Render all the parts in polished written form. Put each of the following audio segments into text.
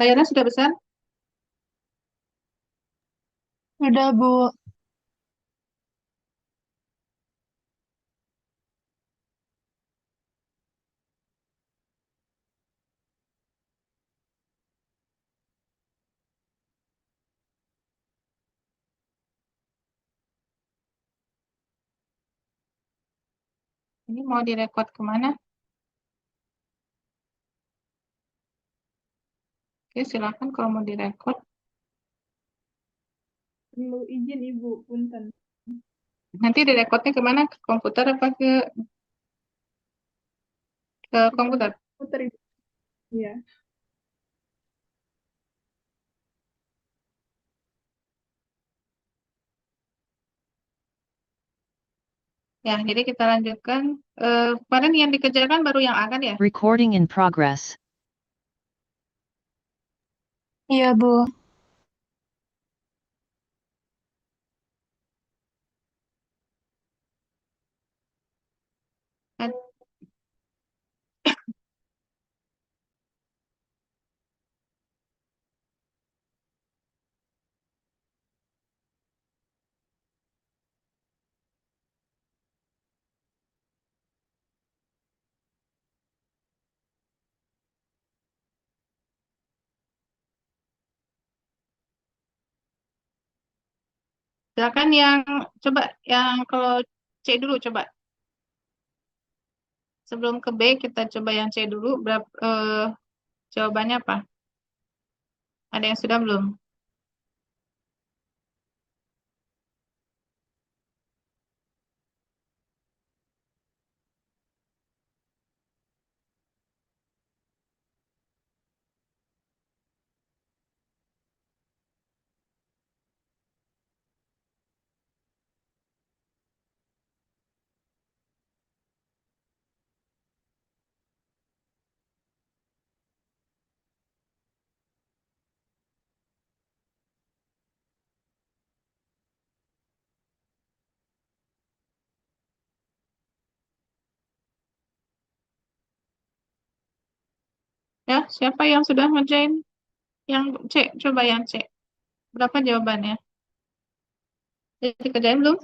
Layarnya sudah besar? Udah, Bu. Ini mau direkod kemana? Oke, silakan kalau mau direkod. Perlu izin Ibu, punten. Nanti direkodnya kemana? Ke komputer apa ke Ke komputer? komputer, Ibu. Iya. Ya, jadi kita lanjutkan. Kemarin yang dikerjakan baru yang akan ya? Recording in progress. Iya, Bu. Kan, silakan yang coba yang kalau C dulu coba. Sebelum ke B kita coba yang C dulu. Jawabannya apa? Ada yang sudah belum? Ya, siapa yang sudah ngerjain? Yang C, coba yang C. Berapa jawabannya? Jadi kerjain belum?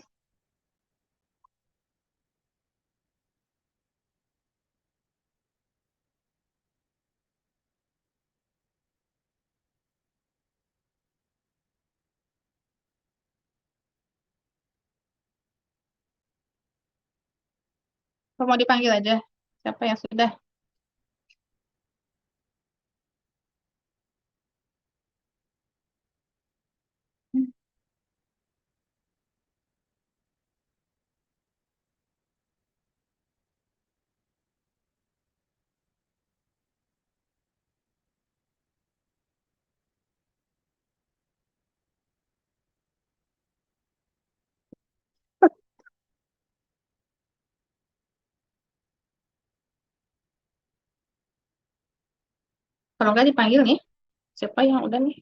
Atau mau dipanggil aja? Siapa yang sudah? Kalau nggak dipanggil nih, siapa yang udah nih?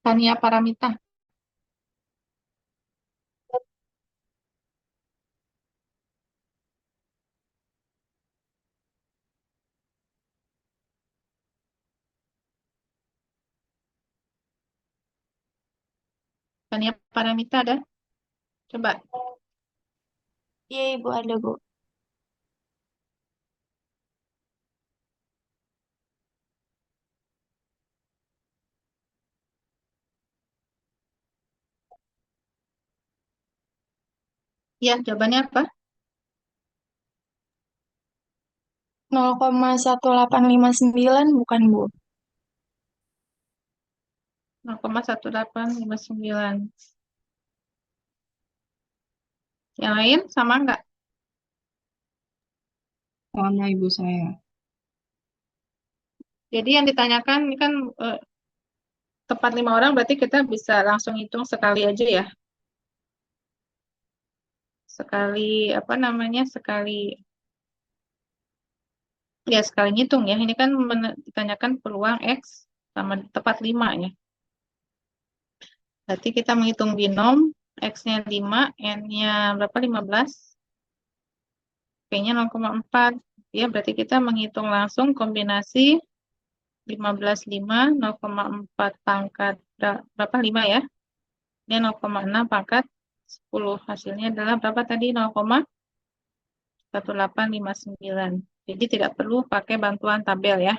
Tania Paramita. Tania Paramita ada? Coba. Iya, Ibu, ada, Bu. Ya, jawabannya apa? 0,1859 bukan, Bu? 0,1859. Yang lain sama nggak? Sama Ibu saya. Jadi yang ditanyakan ini kan tepat 5 orang berarti kita bisa langsung hitung sekali aja ya. Sekali, apa namanya, sekali ngitung ya. Ini kan ditanyakan peluang X sama tepat 5 ya. Berarti kita menghitung binom, X-nya 5, N-nya berapa? 15, P-nya 0,4. Ya, berarti kita menghitung langsung kombinasi 15, 5, 0,4 pangkat berapa? 5 ya. Ini 0,6 pangkat 10. Hasilnya adalah berapa tadi? 0,1859. Jadi tidak perlu pakai bantuan tabel ya.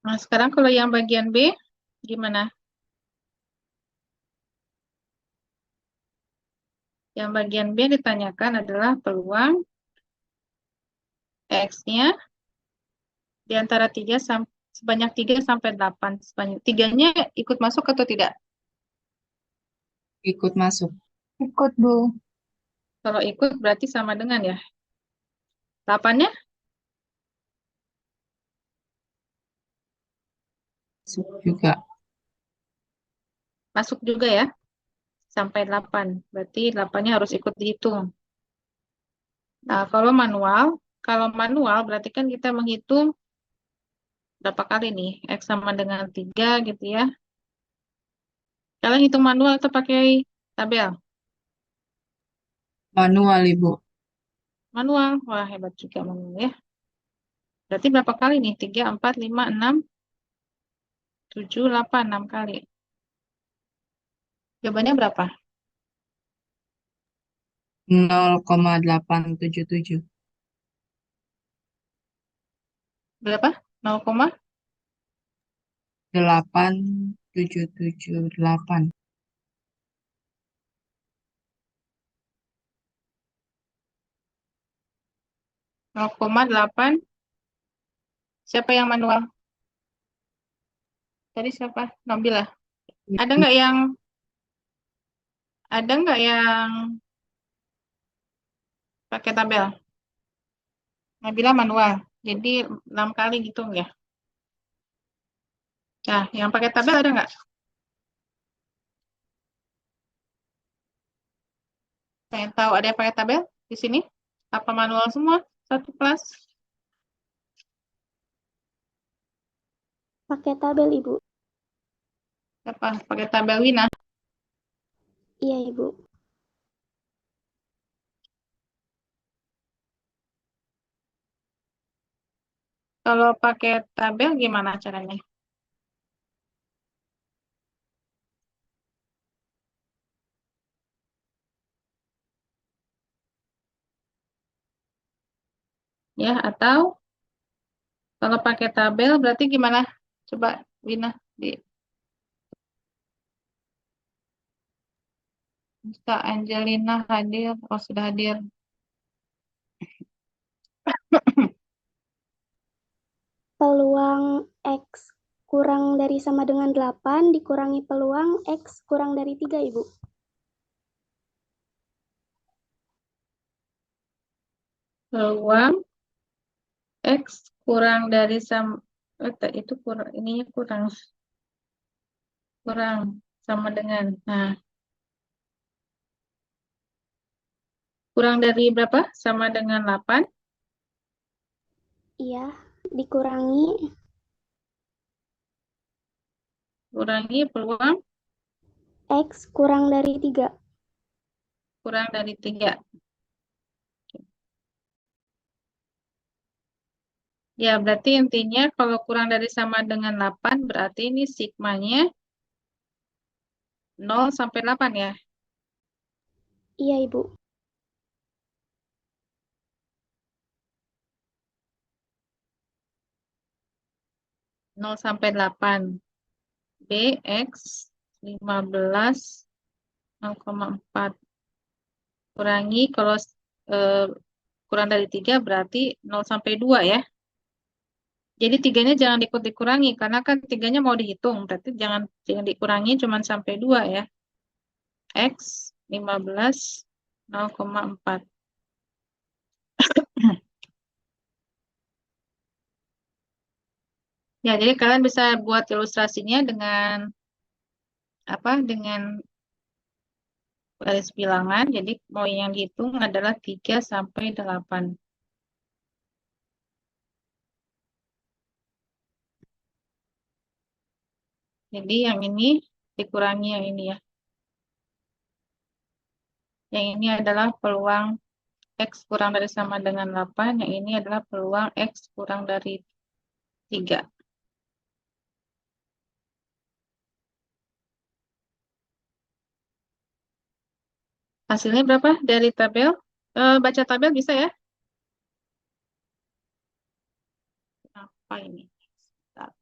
Nah, sekarang kalau yang bagian B, gimana? Yang bagian B ditanyakan adalah peluang X-nya di antara 3 sebanyak 3 sampai 8. Sebanyak 3-nya ikut masuk atau tidak? Ikut masuk. Ikut, Bu. Kalau ikut berarti sama dengan ya. 8-nya Masuk juga. masuk juga ya. Sampai 8. Berarti 8-nya harus ikut dihitung. Nah, kalau manual berarti kan kita menghitung berapa kali nih? X sama dengan 3 gitu ya. Kalian hitung manual atau pakai tabel? Manual, Ibu. Manual. Wah, hebat juga manual ya. Berarti berapa kali nih? 3, 4, 5, 6, 7, 8, 6 kali. Jawabannya berapa? 0,877. Berapa? 8778. 0,8. Siapa yang manual? Tadi siapa? Nabila. Ada nggak yang ada nggak yang pakai tabel? Nabila manual. Jadi 6 kali gitu ya. Nah, yang pakai tabel ada nggak? Saya tahu ada yang pakai tabel di sini? Apa manual semua? Satu kelas? Pakai tabel, Ibu. Apa? Pakai tabel Wina? Iya, Ibu. Kalau pakai tabel gimana caranya? Ya, atau kalau pakai tabel berarti gimana? Coba Wina di Kak Angelina hadir. Oh, sudah hadir. Peluang X kurang dari sama dengan 8 dikurangi peluang X kurang dari 3, Ibu. Peluang X kurang dari itu kurang, ininya kurang kurang sama dengan. Nah, kurang dari berapa? Sama dengan 8. Iya, dikurangi Kurangi peluang X kurang dari 3. kurang dari 3. Ya, berarti intinya kalau kurang dari sama dengan 8, berarti ini sigmanya 0 sampai 8 ya. Iya, Ibu. 0 sampai 8. BX 15 0,4. Kurangi kalau, eh, kurang dari 3 berarti 0 sampai 2 ya. Jadi tiganya jangan ikut dikurangi karena kan tiganya mau dihitung. Berarti jangan dikurangi cuma sampai 2 ya. X 15 0,4. Ya, jadi kalian bisa buat ilustrasinya dengan apa? Dengan garis bilangan. Jadi mau yang dihitung adalah 3 sampai 8. Jadi yang ini dikurangi yang ini ya. Yang ini adalah peluang X kurang dari sama dengan 8. Yang ini adalah peluang X kurang dari 3. Hasilnya berapa dari tabel? Baca tabel bisa ya? Apa ini? Bentar.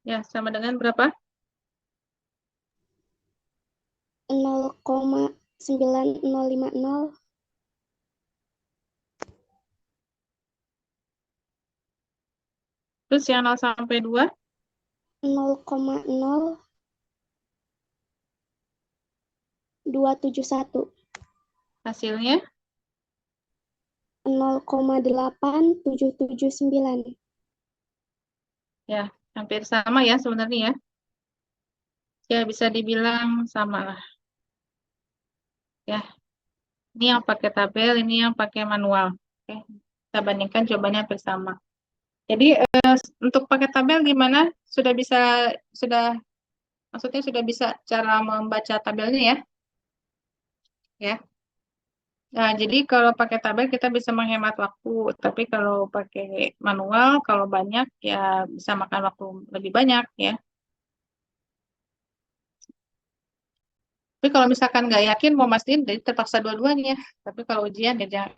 Ya, sama dengan berapa? 0,9050. Terus yang 0 sampai 2? 0,0271. Hasilnya? 0,8779. Ya, hampir sama ya sebenarnya ya. Ya, bisa dibilang sama lah. Ya, ini yang pakai tabel, ini yang pakai manual. Oke, kita bandingkan jawabannya hampir sama. Jadi, untuk pakai tabel gimana? Sudah, maksudnya sudah bisa cara membaca tabelnya ya? Ya. Nah, jadi kalau pakai tabel kita bisa menghemat waktu, tapi kalau pakai manual, kalau banyak ya bisa makan waktu lebih banyak ya. Tapi kalau misalkan nggak yakin mau mastiin, jadi terpaksa dua-duanya. Tapi kalau ujian ya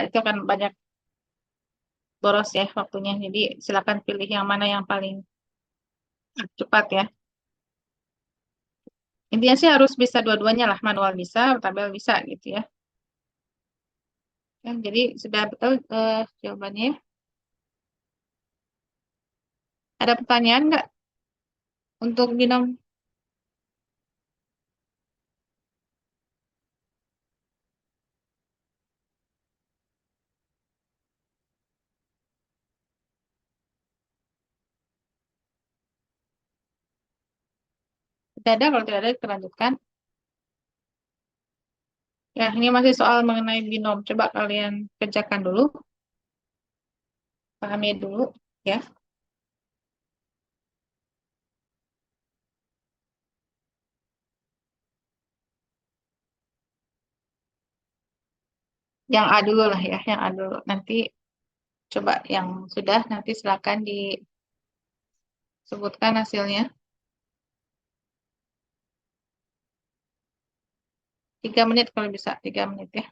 itu akan banyak boros ya waktunya. Jadi silakan pilih yang mana yang paling cepat ya. Intinya sih harus bisa dua-duanya lah, manual bisa, tabel bisa gitu ya. Ya, jadi sudah betul jawabannya. Ada pertanyaan nggak untuk binom? Tidak ada, kalau tidak ada kita lanjutkan. Ya, ini masih soal mengenai binom. Coba kalian kerjakan dulu, pahami dulu ya. Yang A dulu lah ya, yang A dulu. Nanti coba yang sudah, nanti silakan disebutkan hasilnya. 3 menit kalau bisa, 3 menit ya.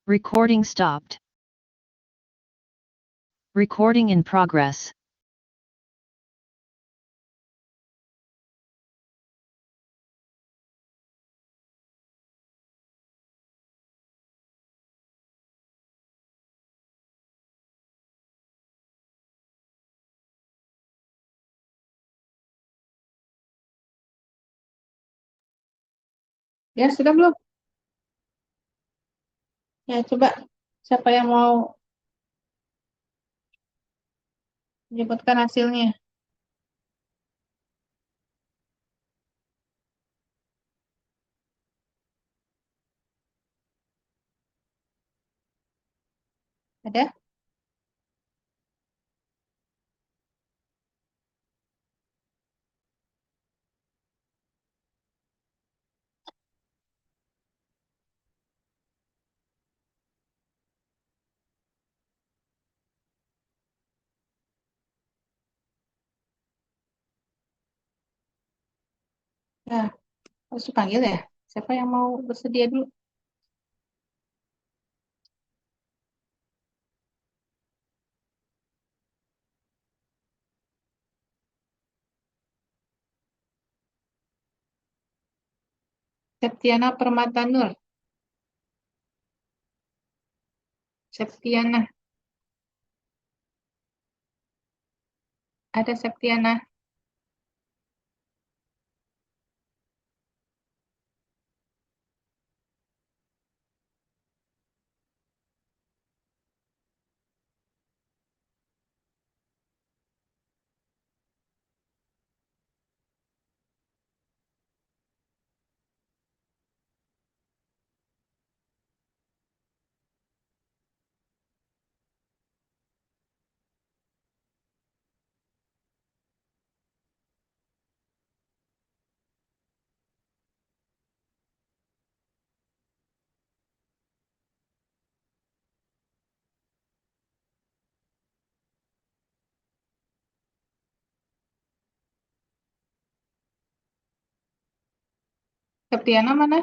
Recording stopped. Recording in progress. Ya, sudah belum? Ya, coba siapa yang mau menyebutkan hasilnya? Ada? Ya, harus dipanggil ya. Siapa yang mau bersedia dulu? Septiana Permata Nur. Septiana. Ada Septiana. Septiana mana?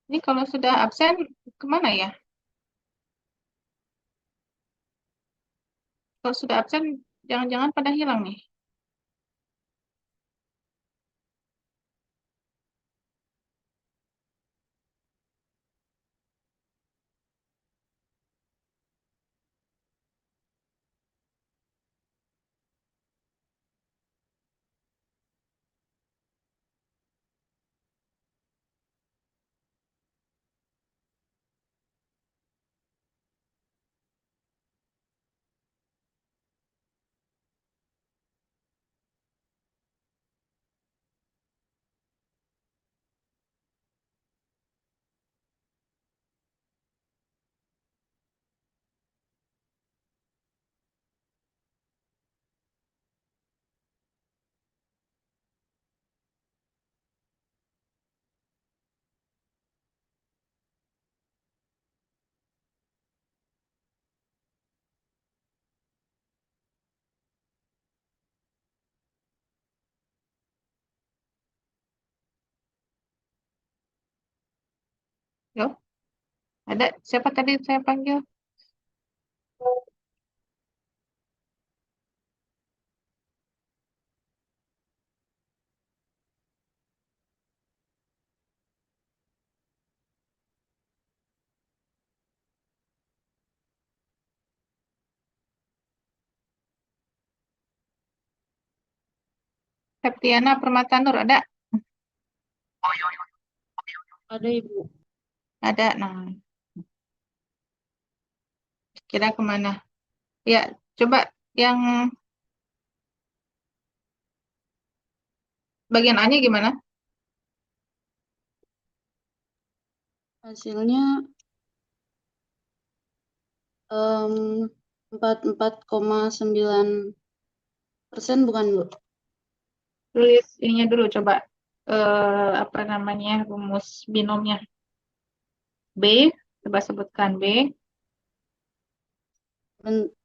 Ini kalau sudah absen, kemana ya? Kalau sudah absen, jangan-jangan pada hilang nih. Yo, ada. Siapa tadi saya panggil? Septiana Permata Nur, ada? Ada Ibu. Ada. Nah, kira kemana? Ya, coba yang bagian A-nya gimana? Hasilnya 44,9% bukan Bu? Tulis ininya dulu, coba. Apa namanya, rumus binomnya. B, coba sebutkan B.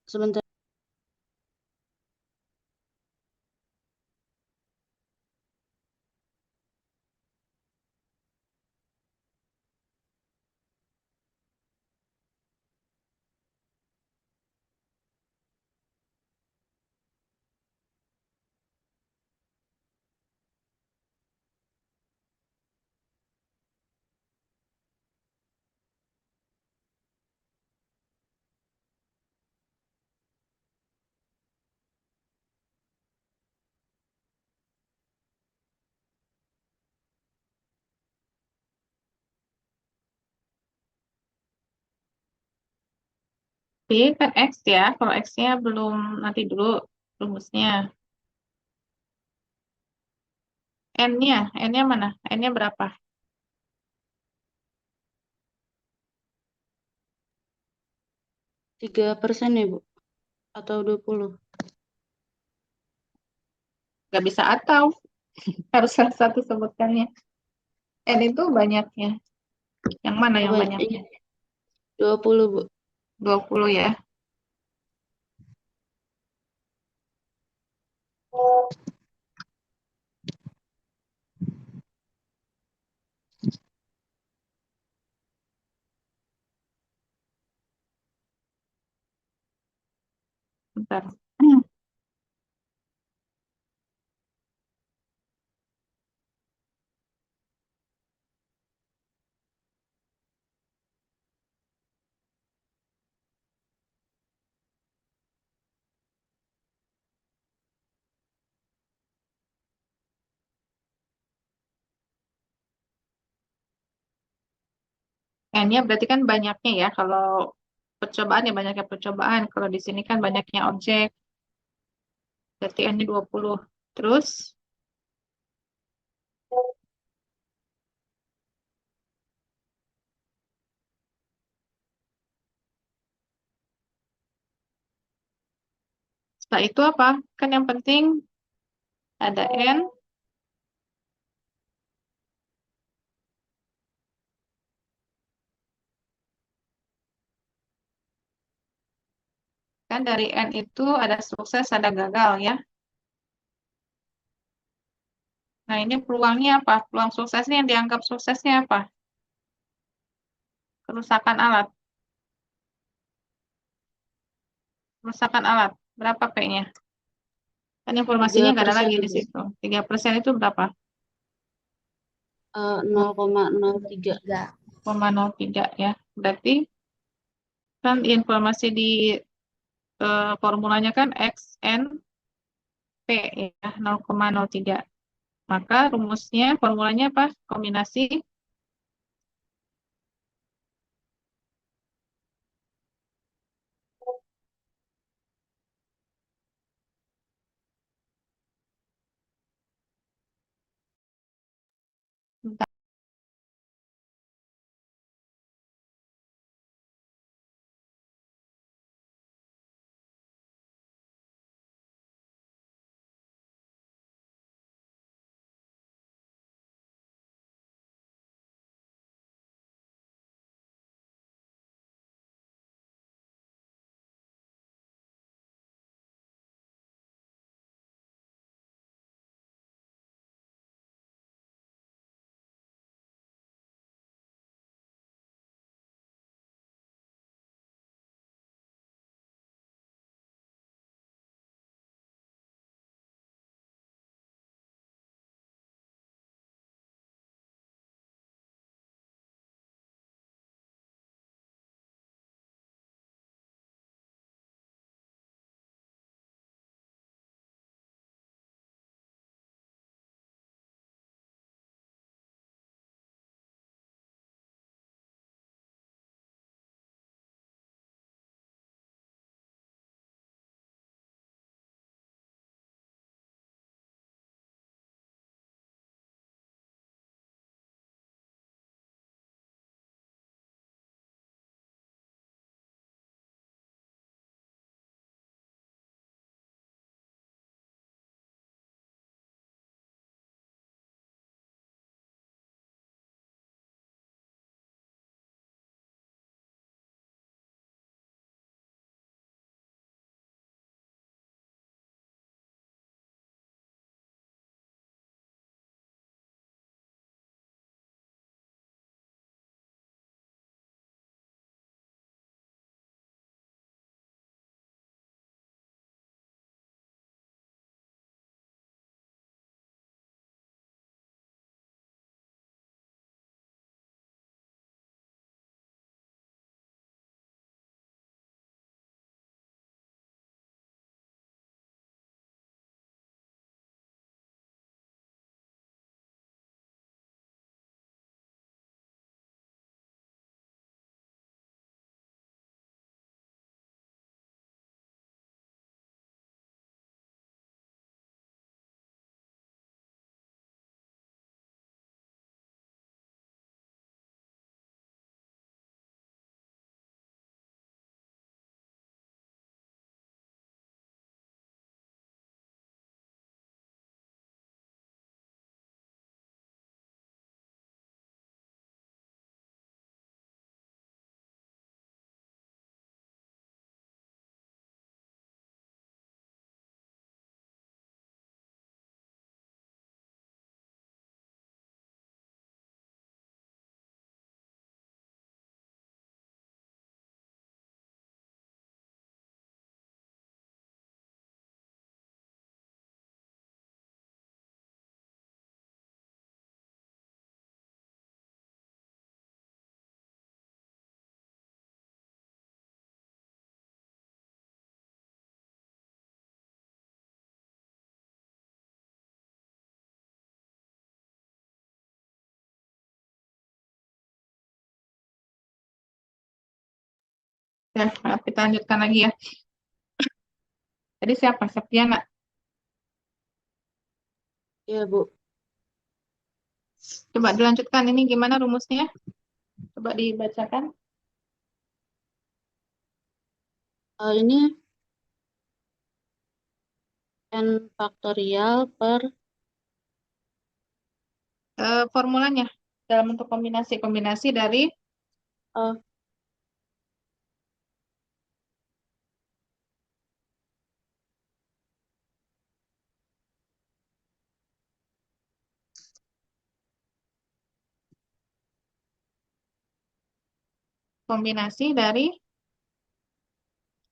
Sebentar. kan X ya. Kalau X-nya belum, nanti dulu rumusnya. N-nya mana? N-nya berapa? 3% ya, Bu? Atau 20? Nggak bisa atau. Harus salah satu sebutkannya. N itu banyaknya. Yang mana yang Coba banyaknya? 20, Bu. 20 ya. Bentar. N-nya berarti kan banyaknya ya. Kalau percobaan ya banyaknya percobaan. Kalau di sini kan banyaknya objek. Berarti N-nya 20. Terus setelah itu apa? Kan yang penting ada N. Kan dari N itu ada sukses, ada gagal ya. Nah ini peluangnya apa? Peluang suksesnya yang dianggap suksesnya apa? Kerusakan alat. Kerusakan alat. Berapa P-nya? Kan informasinya nggak ada 3%, lagi di Bu. situ. 3% itu berapa? 0,03. 0,03 ya. Berarti kan informasi di formulanya kan X, N, P ya, 0,03. Maka rumusnya, formulanya apa? Kombinasi Ya, kita lanjutkan lagi ya. Jadi siapa? Septiana. Iya, Bu. Coba dilanjutkan. Ini gimana rumusnya? Coba dibacakan. Ini n faktorial per Formulanya dalam bentuk kombinasi dari eh, kombinasi dari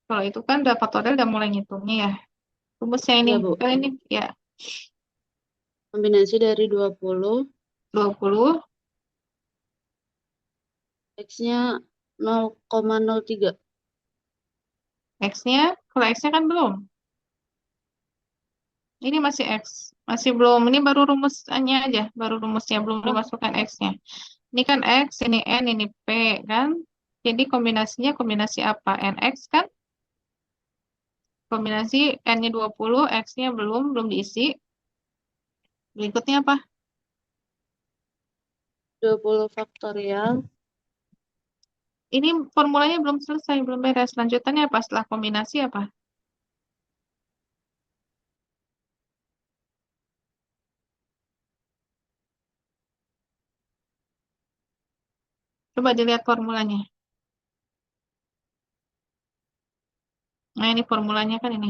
kalau itu kan udah faktorial udah mulai ngitungnya ya. Rumusnya ini, iya, Bu. kan ini ya Kombinasi dari 20, 20, X-nya 0,03. X-nya, kalau X-nya kan belum. Ini masih X, masih belum. Ini baru rumusnya aja, baru rumusnya belum Oh, dimasukkan X-nya. Ini kan X, ini N, ini P kan. Jadi kombinasinya kombinasi apa? NX kan? Kombinasi N-nya 20, X-nya belum diisi. Berikutnya apa? 20 faktorial. Ini formulanya belum selesai, belum beres. Lanjutannya apa setelah kombinasi apa? Coba dilihat formulanya. Nah, ini formulanya kan ini.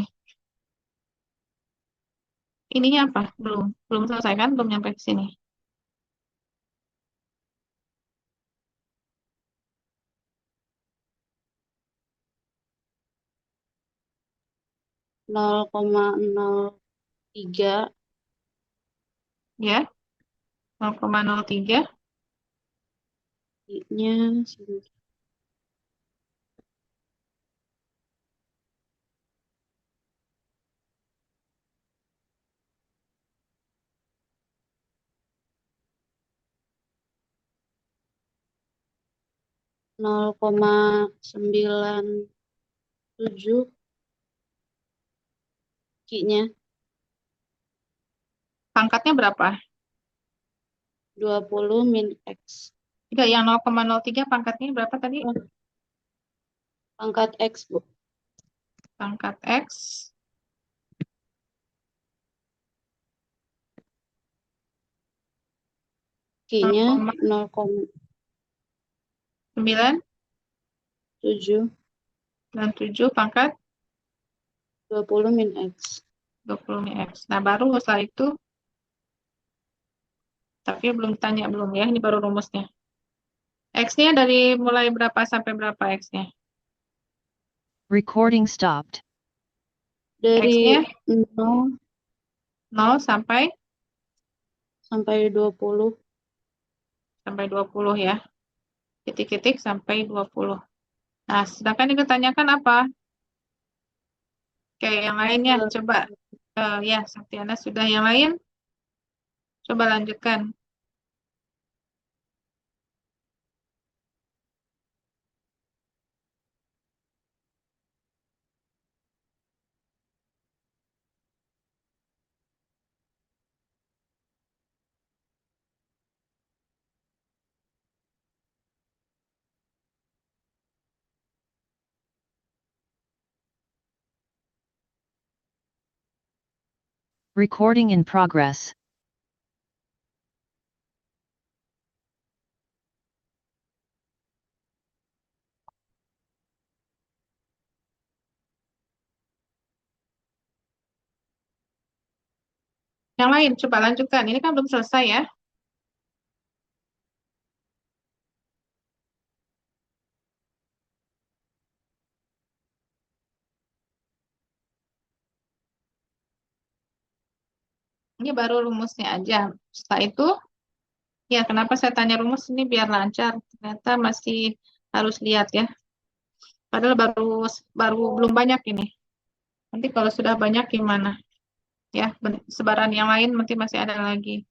Ininya apa? Belum. Belum selesai kan? Belum nyampe ke sini. Nol koma nol tiga Ya, 0,03. nya 0,97 Q-nya Pangkatnya berapa? 20 min X. Enggak, yang 0,03 pangkatnya berapa tadi? Oh, pangkat X, Bu. Pangkat X. Q-nya 0,9. 0,7 pangkat 20 min X. 20 X. Nah, baru setelah itu, tapi belum tanya belum ya, ini baru rumusnya. X-nya dari mulai berapa sampai berapa X-nya? Recording stopped. Dari X-nya 0 0 sampai sampai 20. 20 ya. Titik-titik sampai 20. Nah, sedangkan yang ditanyakan apa? Kayak yang lainnya, Eh, coba. Ya, Saktiana sudah yang lain. Coba lanjutkan. Recording in progress. Yang lain, coba lanjutkan. Ini kan belum selesai ya. Ini baru rumusnya aja. Setelah itu, ya kenapa saya tanya rumus ini biar lancar. Ternyata masih harus lihat ya. Padahal baru baru belum banyak ini. Nanti kalau sudah banyak gimana? Ya, sebaran yang lain nanti masih ada lagi.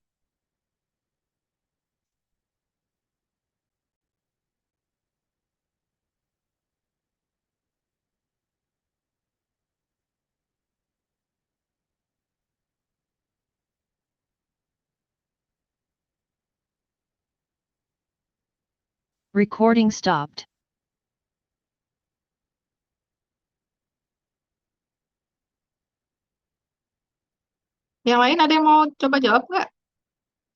Recording stopped. Yang lain ada yang mau coba jawab nggak?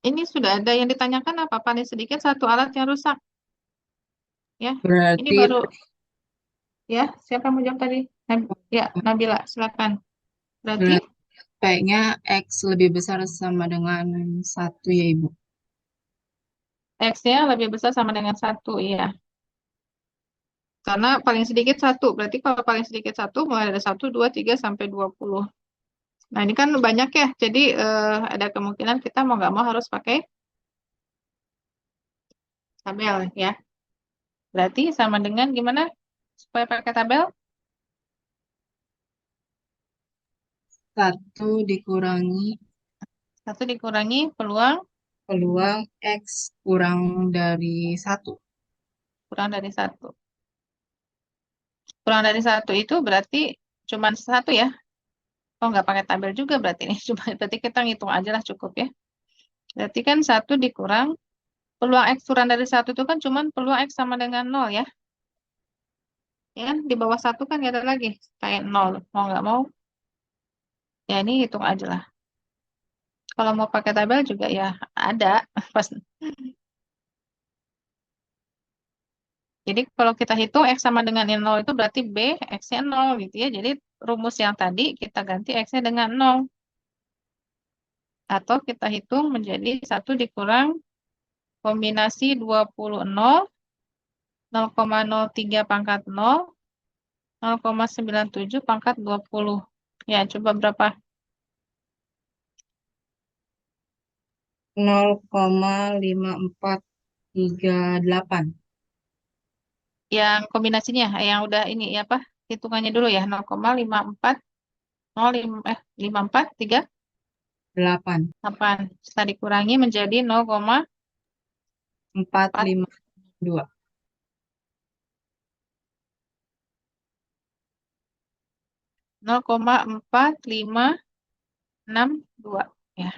Ini sudah ada yang ditanyakan apa? Paling sedikit satu alat yang rusak. Ya, ini Berarti baru. Ya, siapa yang mau jawab tadi? Ya, Nabila, silakan. Berarti kayaknya X lebih besar sama dengan 1 ya, Ibu. X-nya lebih besar sama dengan 1, iya. Karena paling sedikit 1. Berarti kalau paling sedikit 1, mulai dari 1, 2, 3, sampai 20. Nah, ini kan banyak ya. Jadi ada kemungkinan kita mau nggak mau harus pakai tabel ya. Berarti sama dengan gimana supaya pakai tabel? 1 dikurangi 1 dikurangi peluang peluang X kurang dari 1. kurang dari 1. Kurang dari 1 itu berarti cuma 1 ya. Oh, nggak pakai tabel juga berarti ini. Cuma berarti kita ngitung aja lah cukup ya. Berarti kan 1 dikurang peluang X kurang dari 1 itu kan cuma peluang X sama dengan 0 ya. Ya kan di bawah 1 kan nggak ada lagi. Kayak 0. Mau nggak mau. Ya ini hitung aja lah. Kalau mau pakai tabel juga ya ada. Pas. Jadi kalau kita hitung X sama dengan 0 itu berarti B, X-nya 0 gitu ya. Jadi rumus yang tadi kita ganti X-nya dengan 0. Atau kita hitung menjadi 1 dikurang kombinasi 20 0, 0,03 pangkat 0, 0,97 pangkat 20. Ya, coba berapa? 0,5438. Yang kombinasinya, yang udah ini ya apa? Hitungannya dulu ya, 0,54 54 3 8. 8. Setelah dikurangi menjadi 452. 0,4562 ya.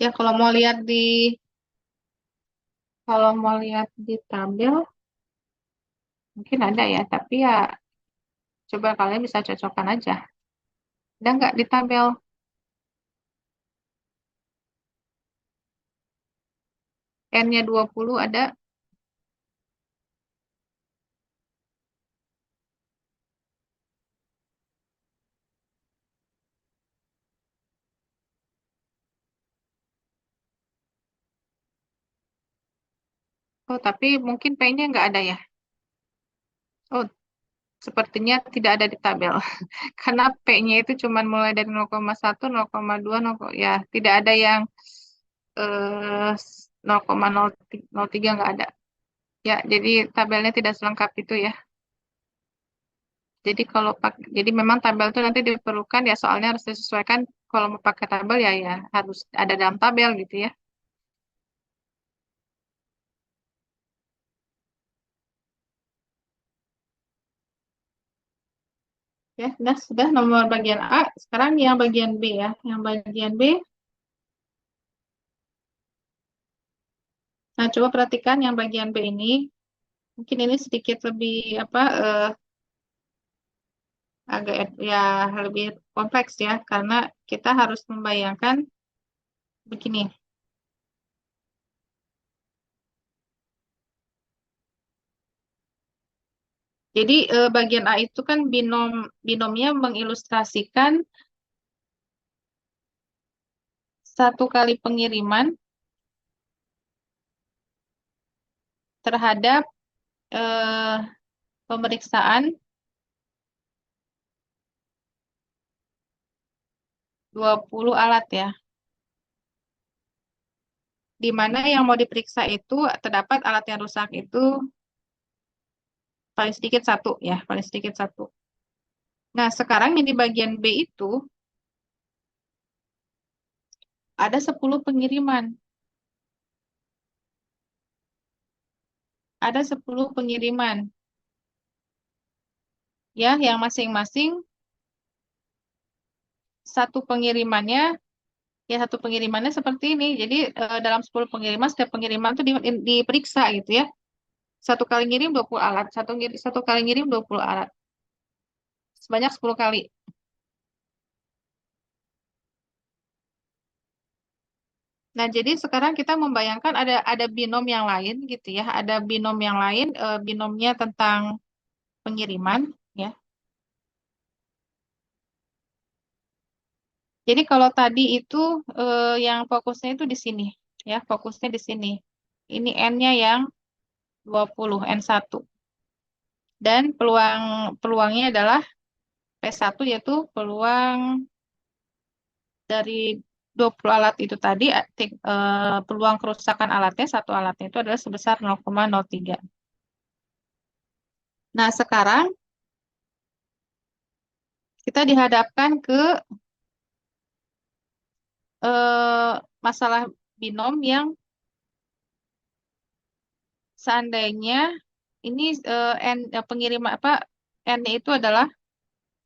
Ya kalau mau lihat di tabel mungkin ada ya, tapi ya coba kalian bisa cocokkan aja. Ada nggak di tabel? N-nya 20 ada. Oh, tapi mungkin P-nya nggak ada ya. Oh, sepertinya tidak ada di tabel. Karena P-nya itu cuma mulai dari 0,1, 0,2, 0, ya tidak ada yang 0,003 nggak ada. Ya, jadi tabelnya tidak selengkap itu ya. Jadi memang tabel itu nanti diperlukan ya soalnya harus disesuaikan kalau mau pakai tabel ya harus ada dalam tabel gitu ya. Ya, sudah nomor bagian A. Sekarang yang bagian B ya. Yang bagian B. Nah, coba perhatikan yang bagian B ini. Mungkin ini sedikit lebih apa agak ya lebih kompleks ya karena kita harus membayangkan begini. Jadi bagian A itu kan binomnya mengilustrasikan satu kali pengiriman terhadap eh, pemeriksaan 20 alat ya. Di mana yang mau diperiksa itu terdapat alat yang rusak itu paling sedikit 1 ya, paling sedikit 1. Nah, sekarang yang di bagian B itu ada 10 pengiriman. Ada 10 pengiriman. Ya, yang masing-masing satu pengirimannya Ya, satu pengirimannya seperti ini. Jadi dalam 10 pengiriman, setiap pengiriman itu diperiksa gitu ya. Satu kali ngirim 20 alat, satu kali ngirim 20 alat. Sebanyak 10 kali. Nah, jadi sekarang kita membayangkan ada binom yang lain gitu ya. Ada binom yang lain, binomnya tentang pengiriman ya. Jadi kalau tadi itu yang fokusnya itu di sini ya, fokusnya di sini. Ini N-nya yang 20, N1. Dan peluangnya adalah P1 yaitu peluang dari 20 alat itu tadi, peluang kerusakan alatnya, satu alatnya itu adalah sebesar 0,03. Nah, sekarang kita dihadapkan ke masalah binom yang seandainya ini pengiriman apa N-nya itu adalah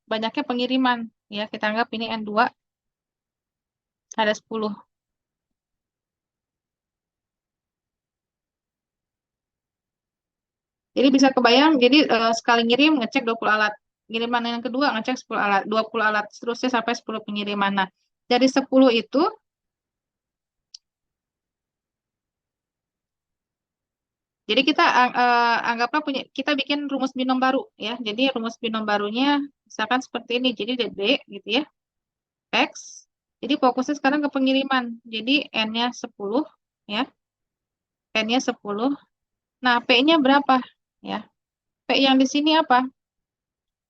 banyaknya pengiriman ya, kita anggap ini N2 ada 10. Jadi bisa kebayang, jadi sekali ngirim ngecek 20 alat. Pengiriman yang kedua ngecek 10 alat, 20 alat, seterusnya sampai 10 pengiriman. Nah, dari 10 itu, jadi kita anggaplah kita bikin rumus binom baru ya. Jadi rumus binom barunya misalkan seperti ini. Jadi DB gitu ya, X. Jadi fokusnya sekarang ke pengiriman. Jadi N-nya 10 ya. N-nya 10. Nah, P-nya berapa? Ya. P yang di sini apa?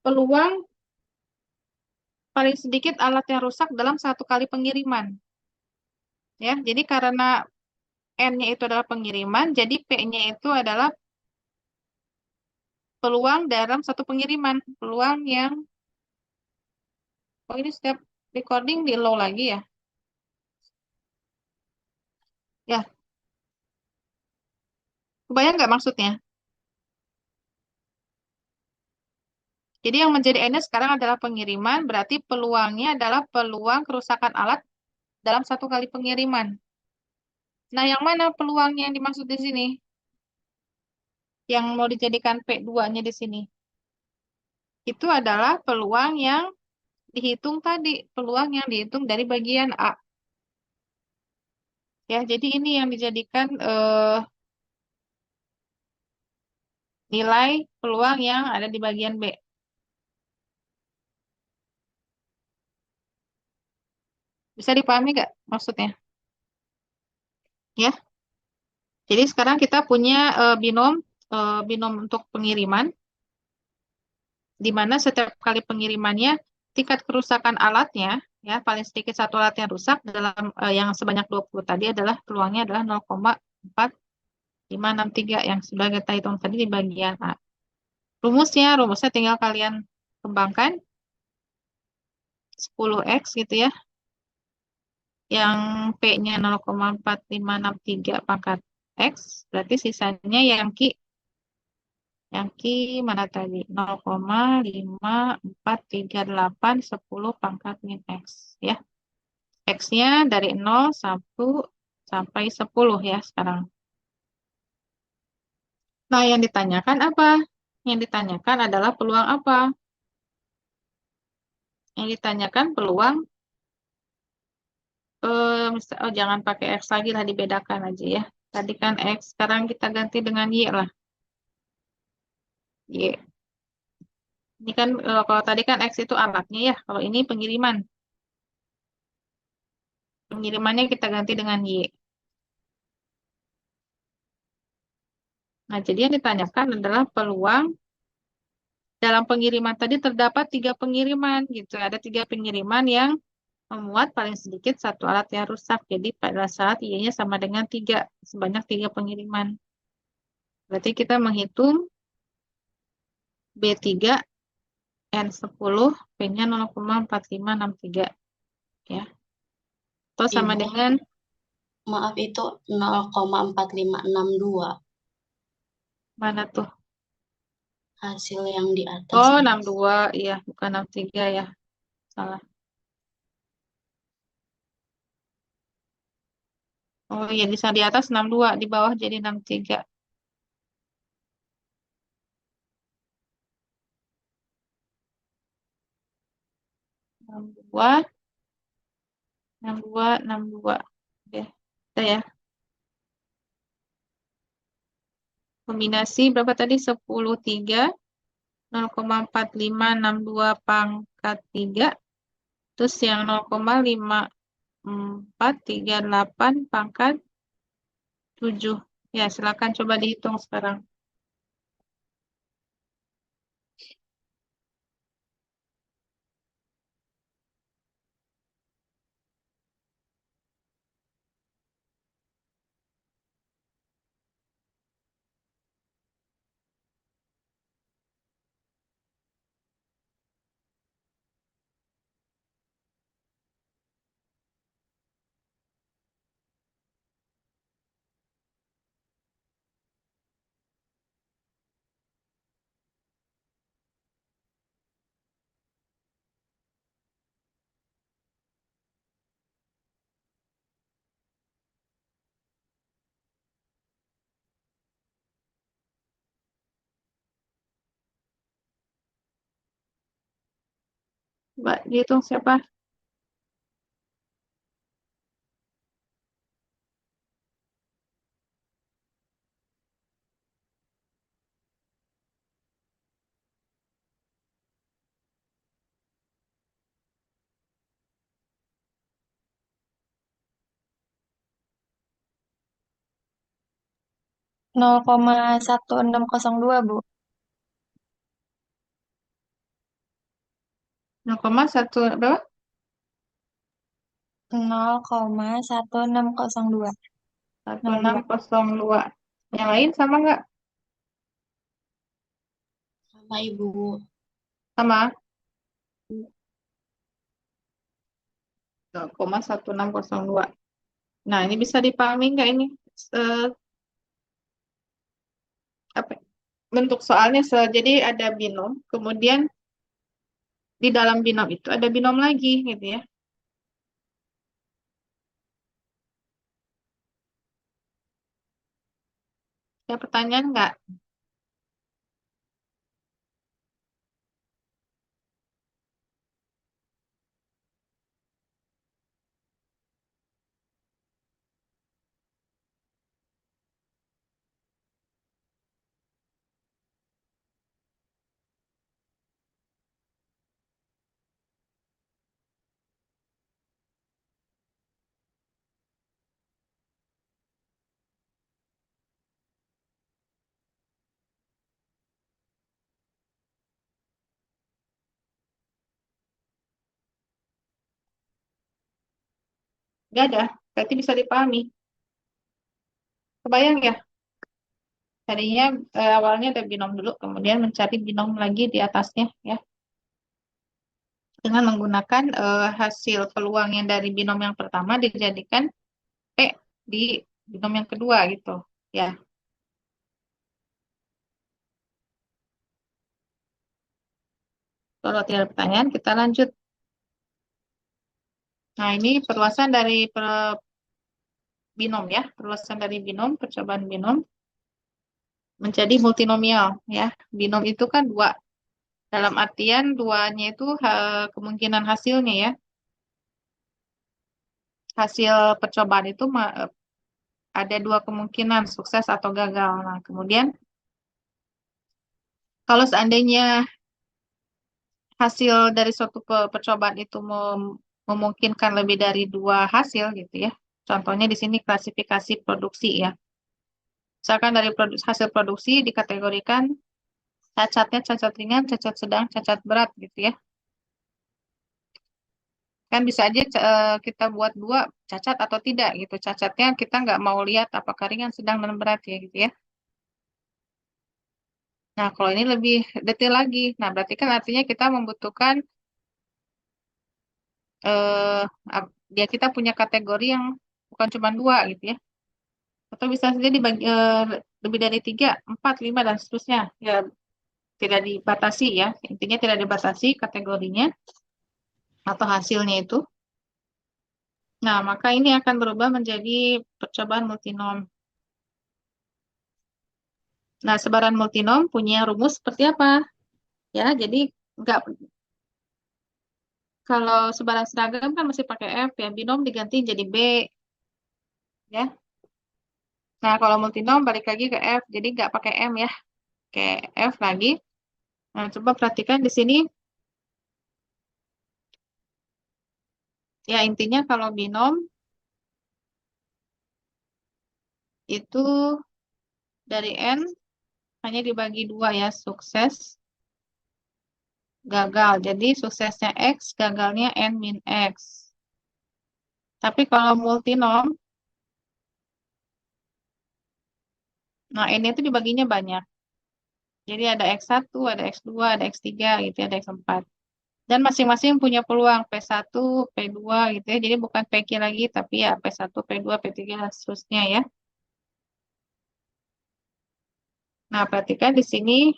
Peluang paling sedikit alat yang rusak dalam satu kali pengiriman. Ya, jadi karena N-nya itu adalah pengiriman, jadi P-nya itu adalah peluang dalam satu pengiriman. Peluang yang, oh ini setiap recording di low lagi ya. Ya, kebayang nggak maksudnya? Jadi yang menjadi N-nya sekarang adalah pengiriman, berarti peluangnya adalah peluang kerusakan alat dalam satu kali pengiriman. Nah, yang mana peluangnya yang dimaksud di sini? Yang mau dijadikan P2-nya di sini. Itu adalah peluang yang dihitung tadi, peluang yang dihitung dari bagian A. Ya, jadi ini yang dijadikan nilai peluang yang ada di bagian B. Bisa dipahami nggak maksudnya? Ya, jadi sekarang kita punya binom untuk pengiriman, di mana setiap kali pengirimannya tingkat kerusakan alatnya, ya paling sedikit satu alat yang rusak dalam yang sebanyak 20 tadi adalah peluangnya adalah 0,4563 yang sudah kita hitung tadi di bagian A. Rumusnya tinggal kalian kembangkan 10x gitu ya. Yang P-nya 0,4563 pangkat X, berarti sisanya yang Q mana tadi? 0,543810 pangkat min X. Ya. X-nya dari 0, 1, sampai 10 ya sekarang. Nah, yang ditanyakan apa? Yang ditanyakan adalah peluang apa? Yang ditanyakan peluang jangan pakai X lagi lah, dibedakan aja ya. Tadi kan X, sekarang kita ganti dengan Y lah. Y. Ini kan kalau tadi kan X itu alatnya ya, kalau ini pengiriman. Pengirimannya kita ganti dengan Y. Nah, jadi yang ditanyakan adalah peluang dalam pengiriman tadi terdapat 3 pengiriman gitu. Ada 3 pengiriman yang memuat paling sedikit satu alat yang rusak. Jadi pada saat Y-nya sama dengan 3, sebanyak 3 pengiriman. Berarti kita menghitung B3 N10, P-nya 0,4563 ya. Atau sama Ibu, dengan maaf itu 0,4562 mana tuh? hasil yang di atas. Oh, 62, iya, bukan 63 ya. Salah. Oh iya, di atas 62, di bawah jadi 63. 62, 62, 62. Oke, udah ya. Kombinasi berapa tadi? 10, 3, 0,4562 pangkat 3. Terus yang 0,5438 pangkat 7. Ya, silakan coba dihitung sekarang. Coba dihitung siapa? Nol koma satu enam kosong dua Bu. 0,1 berapa? 0,1602. 1602. Yang lain sama nggak? Sama Ibu. Sama. 0,1602. Nah, ini bisa dipahami nggak ini? Eh, apa? Bentuk soalnya, jadi ada binom, kemudian di dalam binom itu ada binom lagi, gitu ya. Ada pertanyaan nggak? Nggak ada. Berarti bisa dipahami. Kebayang ya? Tadinya awalnya ada binom dulu, kemudian mencari binom lagi di atasnya, ya. Dengan menggunakan hasil peluang yang dari binom yang pertama dijadikan P di binom yang kedua, gitu. Ya. Kalau tidak ada pertanyaan, kita lanjut. Nah, ini perluasan dari binom ya, perluasan dari binom, percobaan binom menjadi multinomial ya. Binom itu kan dua, dalam artian duanya itu kemungkinan hasilnya ya. Hasil percobaan itu ada dua kemungkinan, sukses atau gagal. Nah, kemudian kalau seandainya hasil dari suatu percobaan itu memungkinkan lebih dari dua hasil gitu ya. Contohnya di sini klasifikasi produksi ya. Misalkan dari hasil produksi dikategorikan cacatnya cacat ringan, cacat sedang, cacat berat gitu ya. Kan bisa aja kita buat dua cacat atau tidak gitu. Cacatnya kita nggak mau lihat apakah ringan, sedang, dan berat ya gitu ya. Nah, kalau ini lebih detail lagi. Nah, berarti kan artinya kita membutuhkan dia kita punya kategori yang bukan cuma dua gitu ya. Atau bisa saja dibagi lebih dari 3, 4, 5, dan seterusnya. Ya, tidak dibatasi ya. Intinya tidak dibatasi kategorinya atau hasilnya itu. Nah, maka ini akan berubah menjadi percobaan multinom. Nah, sebaran multinom punya rumus seperti apa? Ya, jadi nggak, kalau sebaran seragam kan masih pakai F ya, binom diganti jadi B ya. Nah, kalau multinom balik lagi ke F, jadi nggak pakai M ya, kayak F lagi. Nah, coba perhatikan di sini. Ya, intinya kalau binom itu dari N hanya dibagi dua ya, sukses, gagal. Jadi suksesnya X, gagalnya N min X. Tapi kalau multinom, nah N itu dibaginya banyak. Jadi ada X1, ada X2, ada X3 gitu ya, ada X4. Dan masing-masing punya peluang P1, P2 gitu ya. Jadi bukan PQ lagi, tapi ya P1, P2, P3, dan seterusnya ya. Nah, perhatikan di sini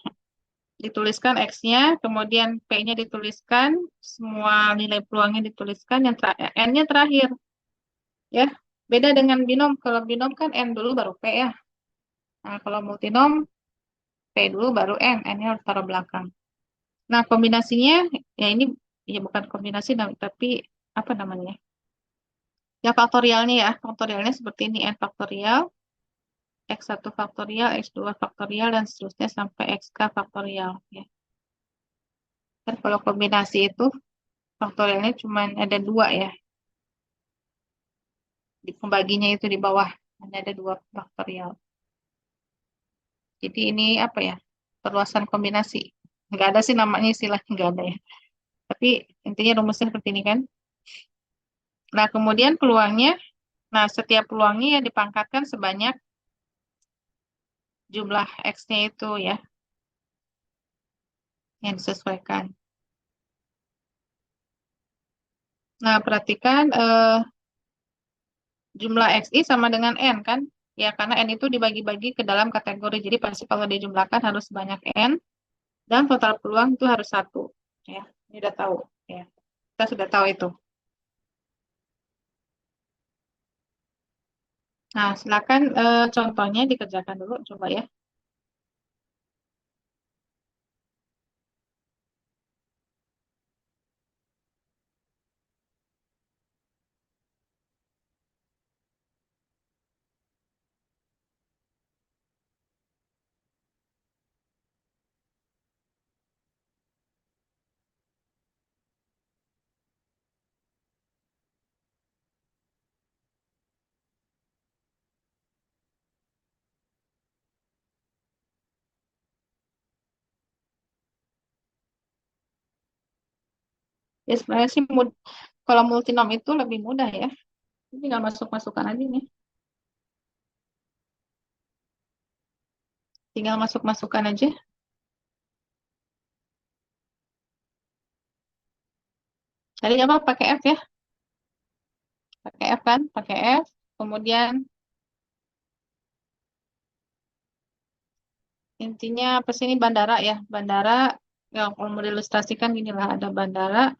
dituliskan X-nya, kemudian P-nya dituliskan, semua nilai peluangnya dituliskan, yang N-nya terakhir. Ya, beda dengan binom. Kalau binom kan N dulu baru P ya. Nah, kalau multinom, P dulu baru N. N-nya harus taruh belakang. Nah, kombinasinya, ya ini ya bukan kombinasi, tapi apa namanya? Ya, faktorialnya ya. Faktorialnya seperti ini, N faktorial, X1 faktorial, X2 faktorial, dan seterusnya sampai XK faktorial. Ya. Dan kalau kombinasi itu, faktorialnya cuma ada dua ya. Di pembaginya itu di bawah, hanya ada dua faktorial. Jadi ini apa ya? Perluasan kombinasi. Nggak ada sih namanya istilah, nggak ada ya. Tapi intinya rumusnya seperti ini kan. Nah, kemudian peluangnya, nah setiap peluangnya ya dipangkatkan sebanyak jumlah X-nya itu ya, yang disesuaikan. Nah, perhatikan jumlah XI sama dengan N kan? Ya, karena N itu dibagi-bagi ke dalam kategori. Jadi pasti kalau dijumlahkan harus banyak N. Dan total peluang itu harus 1. Ya, ini udah tahu. Ya, kita sudah tahu itu. Nah, silakan contohnya dikerjakan dulu, coba ya. Ya, sebenarnya sih kalau multinom itu lebih mudah ya. Ini tinggal masuk-masukkan aja nih. Tinggal masuk-masukkan aja. Cari apa? Pakai F ya. Pakai F kan? Pakai F. Kemudian intinya apa sih ini bandara ya? Bandara, ya kalau mau diilustrasikan gini lah. Ada bandara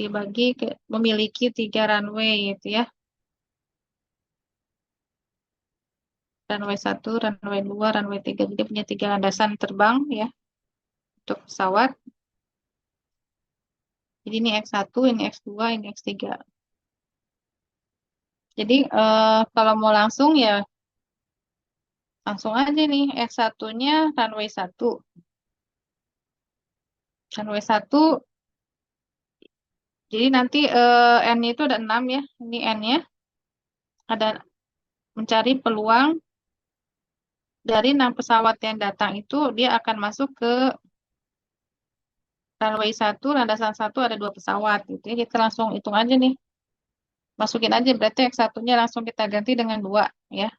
dibagi memiliki 3 runway gitu ya. Runway 1, runway 2, runway 3. Jadi punya 3 landasan terbang ya untuk pesawat. Jadi ini X1, ini X2, ini X3. Jadi kalau mau langsung ya langsung aja nih X1-nya runway 1. Runway 1, jadi nanti N-nya itu ada 6 ya. Ini N-nya ada mencari peluang dari 6 pesawat yang datang itu dia akan masuk ke runway 1, landasan 1 ada 2 pesawat gitu ya. Kita langsung hitung aja nih. Masukin aja berarti X1-nya langsung kita ganti dengan 2 ya.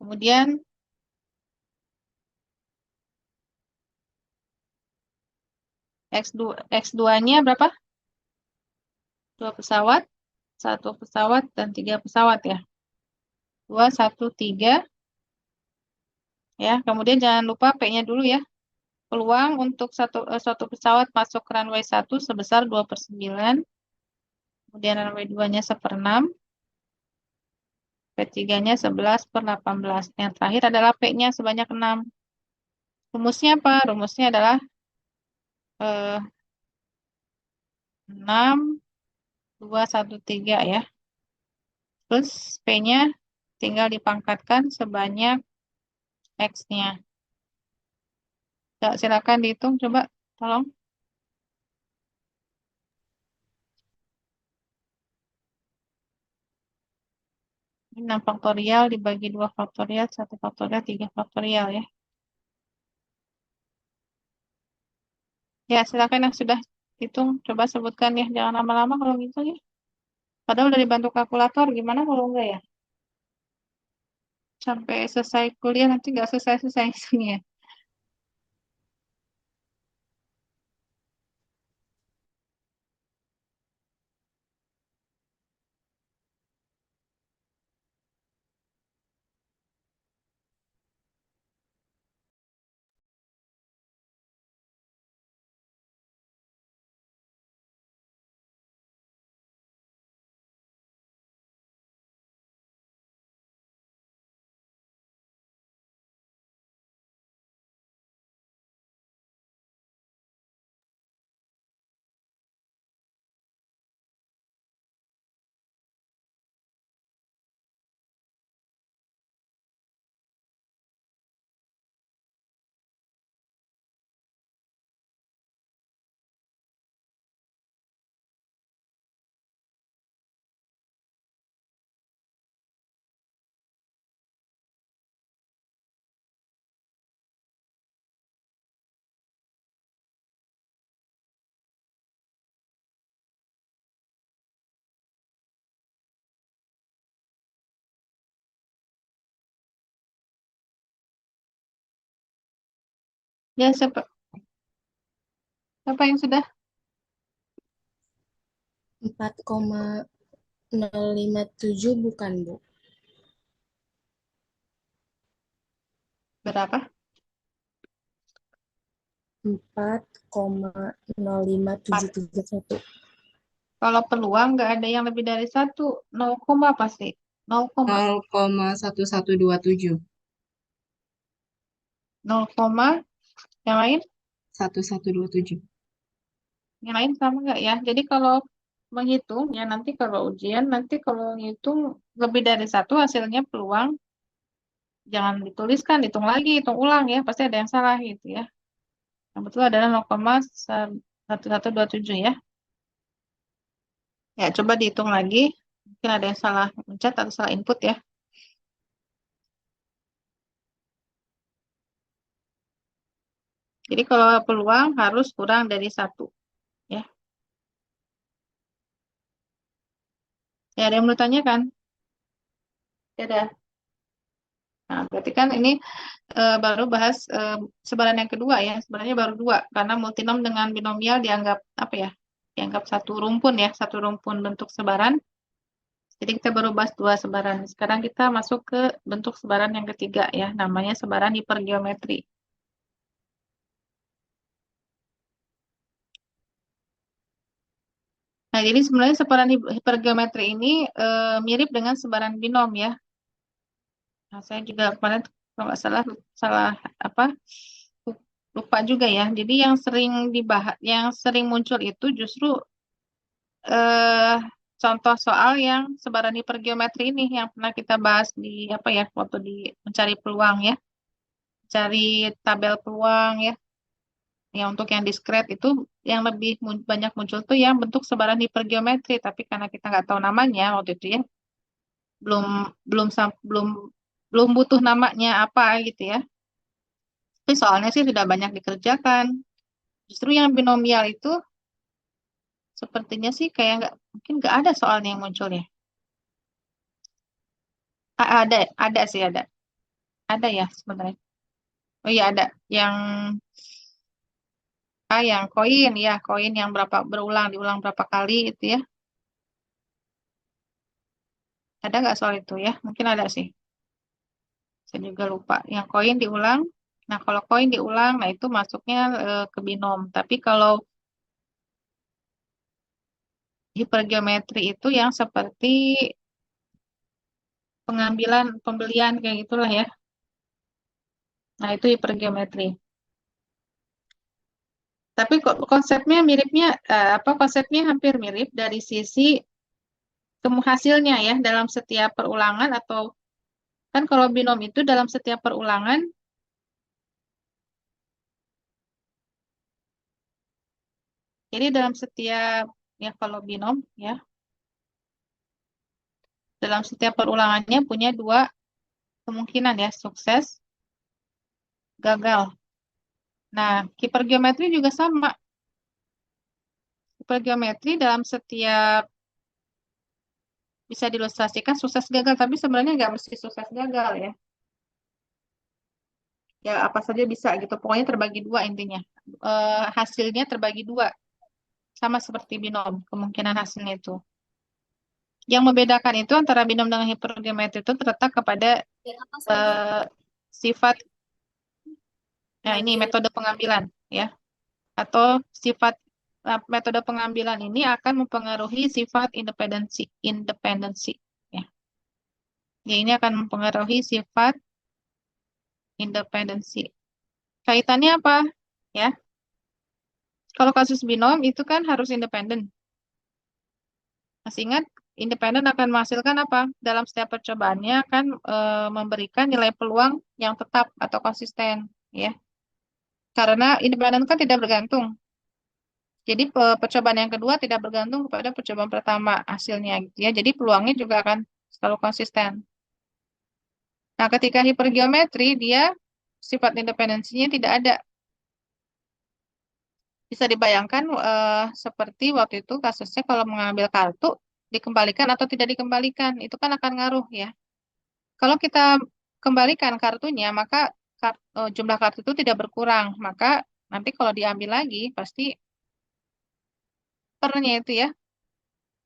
Kemudian X2-nya berapa? 2 pesawat, 1 pesawat, dan 3 pesawat ya. 2, 1, 3 ya. Kemudian jangan lupa P-nya dulu ya. Peluang untuk satu pesawat masuk ke runway 1 sebesar 2/9. Kemudian W2-nya 1/6. P3-nya 11/18. Yang terakhir adalah P-nya sebanyak 6. Rumusnya apa? Rumusnya adalah 6, 2, 1, 3 ya. Terus P-nya tinggal dipangkatkan sebanyak X-nya. Silakan dihitung, coba tolong. 6 faktorial dibagi 2 faktorial, 1 faktorial, 3 faktorial ya. Ya, silakan yang sudah hitung, coba sebutkan ya. Jangan lama-lama kalau gitu ya. Padahal udah dibantu kalkulator, gimana kalau enggak ya? Sampai selesai kuliah nanti nggak selesai-selesai isinya. Ya. Ya, siapa yang sudah? 4,057 bukan, Bu? Berapa? 4,05731. Kalau peluang nggak ada yang lebih dari 1. 0, pasti. 0, 0,1127. 0, yang lain? 1127. Yang lain sama nggak ya? Jadi kalau menghitung, ya nanti kalau ujian, nanti kalau ngitung lebih dari 1 hasilnya peluang, jangan dituliskan, hitung lagi, hitung ulang ya. Pasti ada yang salah gitu ya. Yang betul adalah 0,1127 ya. Ya, coba dihitung lagi. Mungkin ada yang salah mencet atau salah input ya. Jadi kalau peluang harus kurang dari 1. Ya, ya ada yang mau tanyakan? Ya, ada. Nah, berarti kan ini baru bahas sebaran yang kedua ya. Sebenarnya baru 2. Karena multinom dengan binomial dianggap apa ya? Dianggap satu rumpun ya. Satu rumpun bentuk sebaran. Jadi kita baru bahas 2 sebaran. Sekarang kita masuk ke bentuk sebaran yang ketiga ya. Namanya sebaran hipergeometri. Nah, jadi sebenarnya sebaran hipergeometri ini mirip dengan sebaran binom ya. Nah, saya juga kemarin kalau nggak salah salah apa lupa juga ya. Jadi yang sering dibahas, yang sering muncul itu justru eh, contoh soal yang sebaran hipergeometri ini yang pernah kita bahas di apa ya waktu di mencari peluang ya, cari tabel peluang ya. Yang untuk yang diskret itu yang lebih banyak muncul tuh yang bentuk sebaran hipergeometri. Tapi karena kita nggak tahu namanya waktu itu ya, belum belum belum belum butuh namanya apa gitu ya. Tapi soalnya sih sudah banyak dikerjakan. Justru yang binomial itu sepertinya sih kayak nggak mungkin nggak ada soalnya yang muncul ya. Ada sih ada ya sebenarnya. Oh iya ada yang yang koin ya koin yang berapa diulang berapa kali itu ya. Ada nggak soal itu ya? Mungkin ada sih. Saya juga lupa. Yang koin diulang. Nah kalau koin diulang, nah itu masuknya ke binom. Tapi kalau hipergeometri itu yang seperti pembelian kayak gitulah ya. Nah, itu hipergeometri. Tapi kok konsepnya miripnya konsepnya hampir mirip dari sisi hasilnya ya dalam setiap perulangan atau kan kalau binom itu dalam setiap perulangan jadi dalam setiap ya kalau binom ya dalam setiap perulangannya punya dua kemungkinan ya sukses gagal. Nah, hipergeometri juga sama. Hipergeometri dalam setiap bisa diilustrasikan sukses gagal, tapi sebenarnya nggak mesti sukses gagal ya. Ya apa saja bisa gitu. Pokoknya terbagi dua intinya. Hasilnya terbagi dua, sama seperti binom kemungkinan hasilnya itu. Yang membedakan itu antara binom dengan hipergeometri itu terletak kepada sifat. Nah ini metode pengambilan ya. Atau sifat metode pengambilan ini akan mempengaruhi sifat independensi ya. Ya, ini akan mempengaruhi sifat independensi. Kaitannya apa? Ya. Kalau kasus binom itu kan harus independen. Masih ingat, independen akan menghasilkan apa? Dalam setiap percobaannya akan memberikan nilai peluang yang tetap atau konsisten, ya. Karena independen kan tidak bergantung. Jadi percobaan yang kedua tidak bergantung kepada percobaan pertama hasilnya, gitu ya. Jadi peluangnya juga akan selalu konsisten. Nah, ketika hipergeometri dia sifat independensinya tidak ada. Bisa dibayangkan seperti waktu itu kasusnya kalau mengambil kartu dikembalikan atau tidak dikembalikan itu kan akan ngaruh ya. Kalau kita kembalikan kartunya maka jumlah kartu itu tidak berkurang, maka nanti kalau diambil lagi pasti pernya itu ya.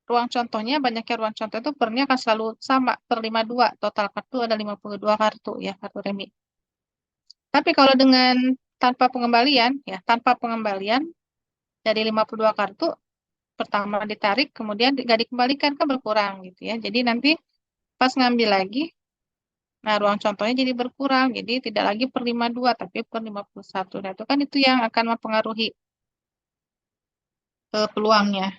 Ruang contohnya banyaknya ruang contoh itu pernya akan selalu sama per 52. Total kartu ada 52 kartu ya, kartu remi. Tapi kalau dengan tanpa pengembalian ya, tanpa pengembalian dari 52 kartu pertama ditarik kemudian nggak dikembalikan kan berkurang gitu ya. Jadi nanti pas ngambil lagi nah ruang contohnya jadi berkurang. Jadi tidak lagi per 52 tapi per 51. Nah, itu kan itu yang akan mempengaruhi peluangnya.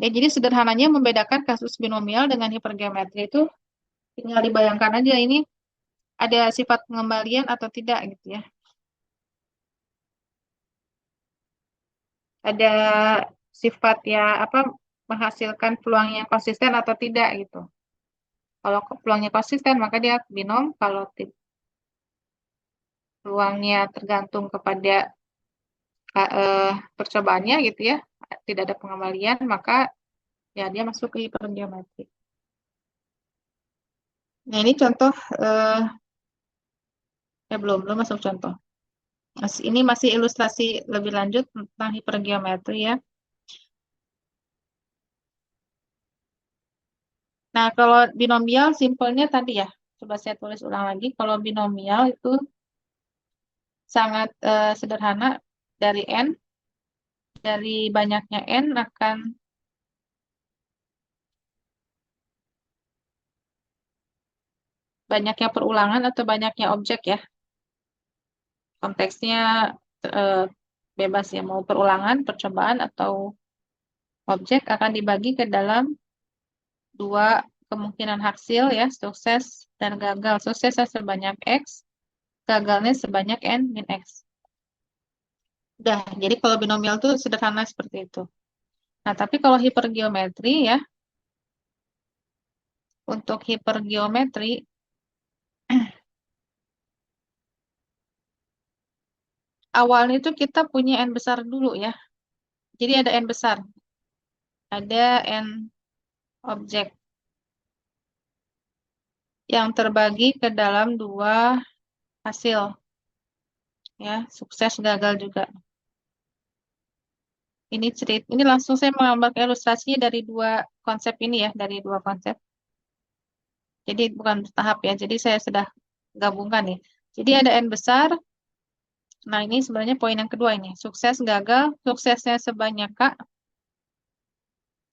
Ya, jadi sederhananya membedakan kasus binomial dengan hipergeometri itu tinggal dibayangkan aja ini ada sifat pengembalian atau tidak gitu ya. Ada sifat ya apa menghasilkan peluang yang konsisten atau tidak gitu. Kalau peluangnya konsisten maka dia binom, kalau peluangnya tergantung kepada percobaannya gitu ya, tidak ada pengembalian maka ya dia masuk ke hipergeometri. Nah ini contoh belum masuk contoh. Ini masih ilustrasi lebih lanjut tentang hipergeometri ya. Nah, kalau binomial simpelnya tadi ya, coba saya tulis ulang lagi. Kalau binomial itu sangat sederhana dari N, dari banyaknya N akan banyaknya perulangan atau banyaknya objek ya. Konteksnya eh, bebas ya, mau perulangan, percobaan, atau objek akan dibagi ke dalam dua kemungkinan hasil ya, sukses dan gagal. Suksesnya sebanyak X, gagalnya sebanyak N min X. Udah, jadi kalau binomial itu sederhana seperti itu. Nah, tapi kalau hipergeometri ya, untuk hipergeometri, awalnya itu kita punya N besar dulu ya. Jadi ada N besar, ada N objek yang terbagi ke dalam dua hasil. Ya, sukses gagal juga. Ini langsung saya mengambil ilustrasinya dari dua konsep ini ya, dari dua konsep. Jadi bukan bertahap ya, jadi saya sudah gabungkan nih. Jadi ada N besar, nah ini sebenarnya poin yang kedua ini. Sukses gagal, suksesnya sebanyak K,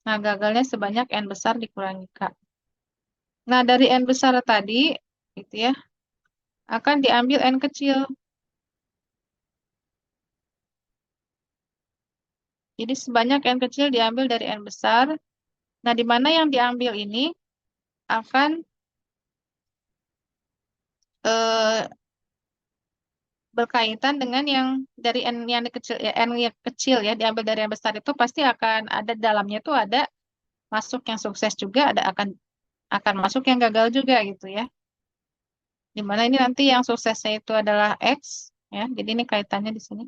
Nah, gagalnya sebanyak N besar dikurangi K. Nah, dari N besar tadi, gitu ya, akan diambil N kecil. Jadi sebanyak N kecil diambil dari N besar. Nah, di mana yang diambil ini akan eh, berkaitan dengan yang dari N yang kecil, ya, N yang kecil ya, diambil dari yang besar itu pasti akan ada dalamnya tuh ada masuk yang sukses juga, ada akan masuk yang gagal juga gitu ya. Dimana ini nanti yang suksesnya itu adalah X, ya. Jadi ini kaitannya di sini.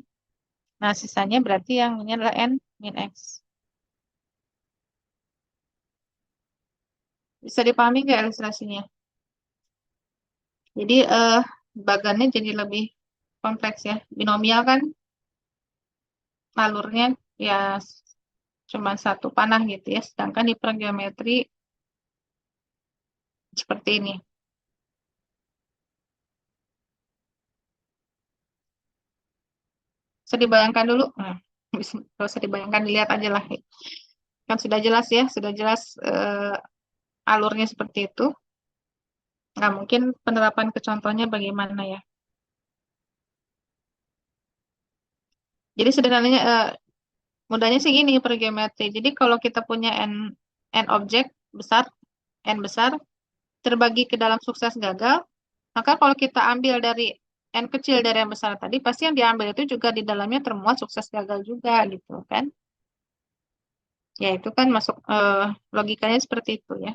Nah, sisanya berarti yang ini adalah N min X. Bisa dipahami nggak ilustrasinya? Jadi bagannya jadi lebih kompleks ya. Binomial kan alurnya ya cuma satu panah gitu ya. Sedangkan di geometri seperti ini. Bisa dibayangkan dulu. Nah, kalau bisa dibayangkan dilihat aja lah. Kan sudah jelas ya, sudah jelas alurnya seperti itu. Nah, mungkin penerapan ke contohnya bagaimana ya. Jadi sederhananya, mudahnya sih gini per geometri. Jadi kalau kita punya n objek besar, n besar, terbagi ke dalam sukses gagal, maka kalau kita ambil dari n kecil dari yang besar tadi, pasti yang diambil itu juga di dalamnya termuat sukses gagal juga gitu kan. Ya itu kan masuk logikanya seperti itu ya.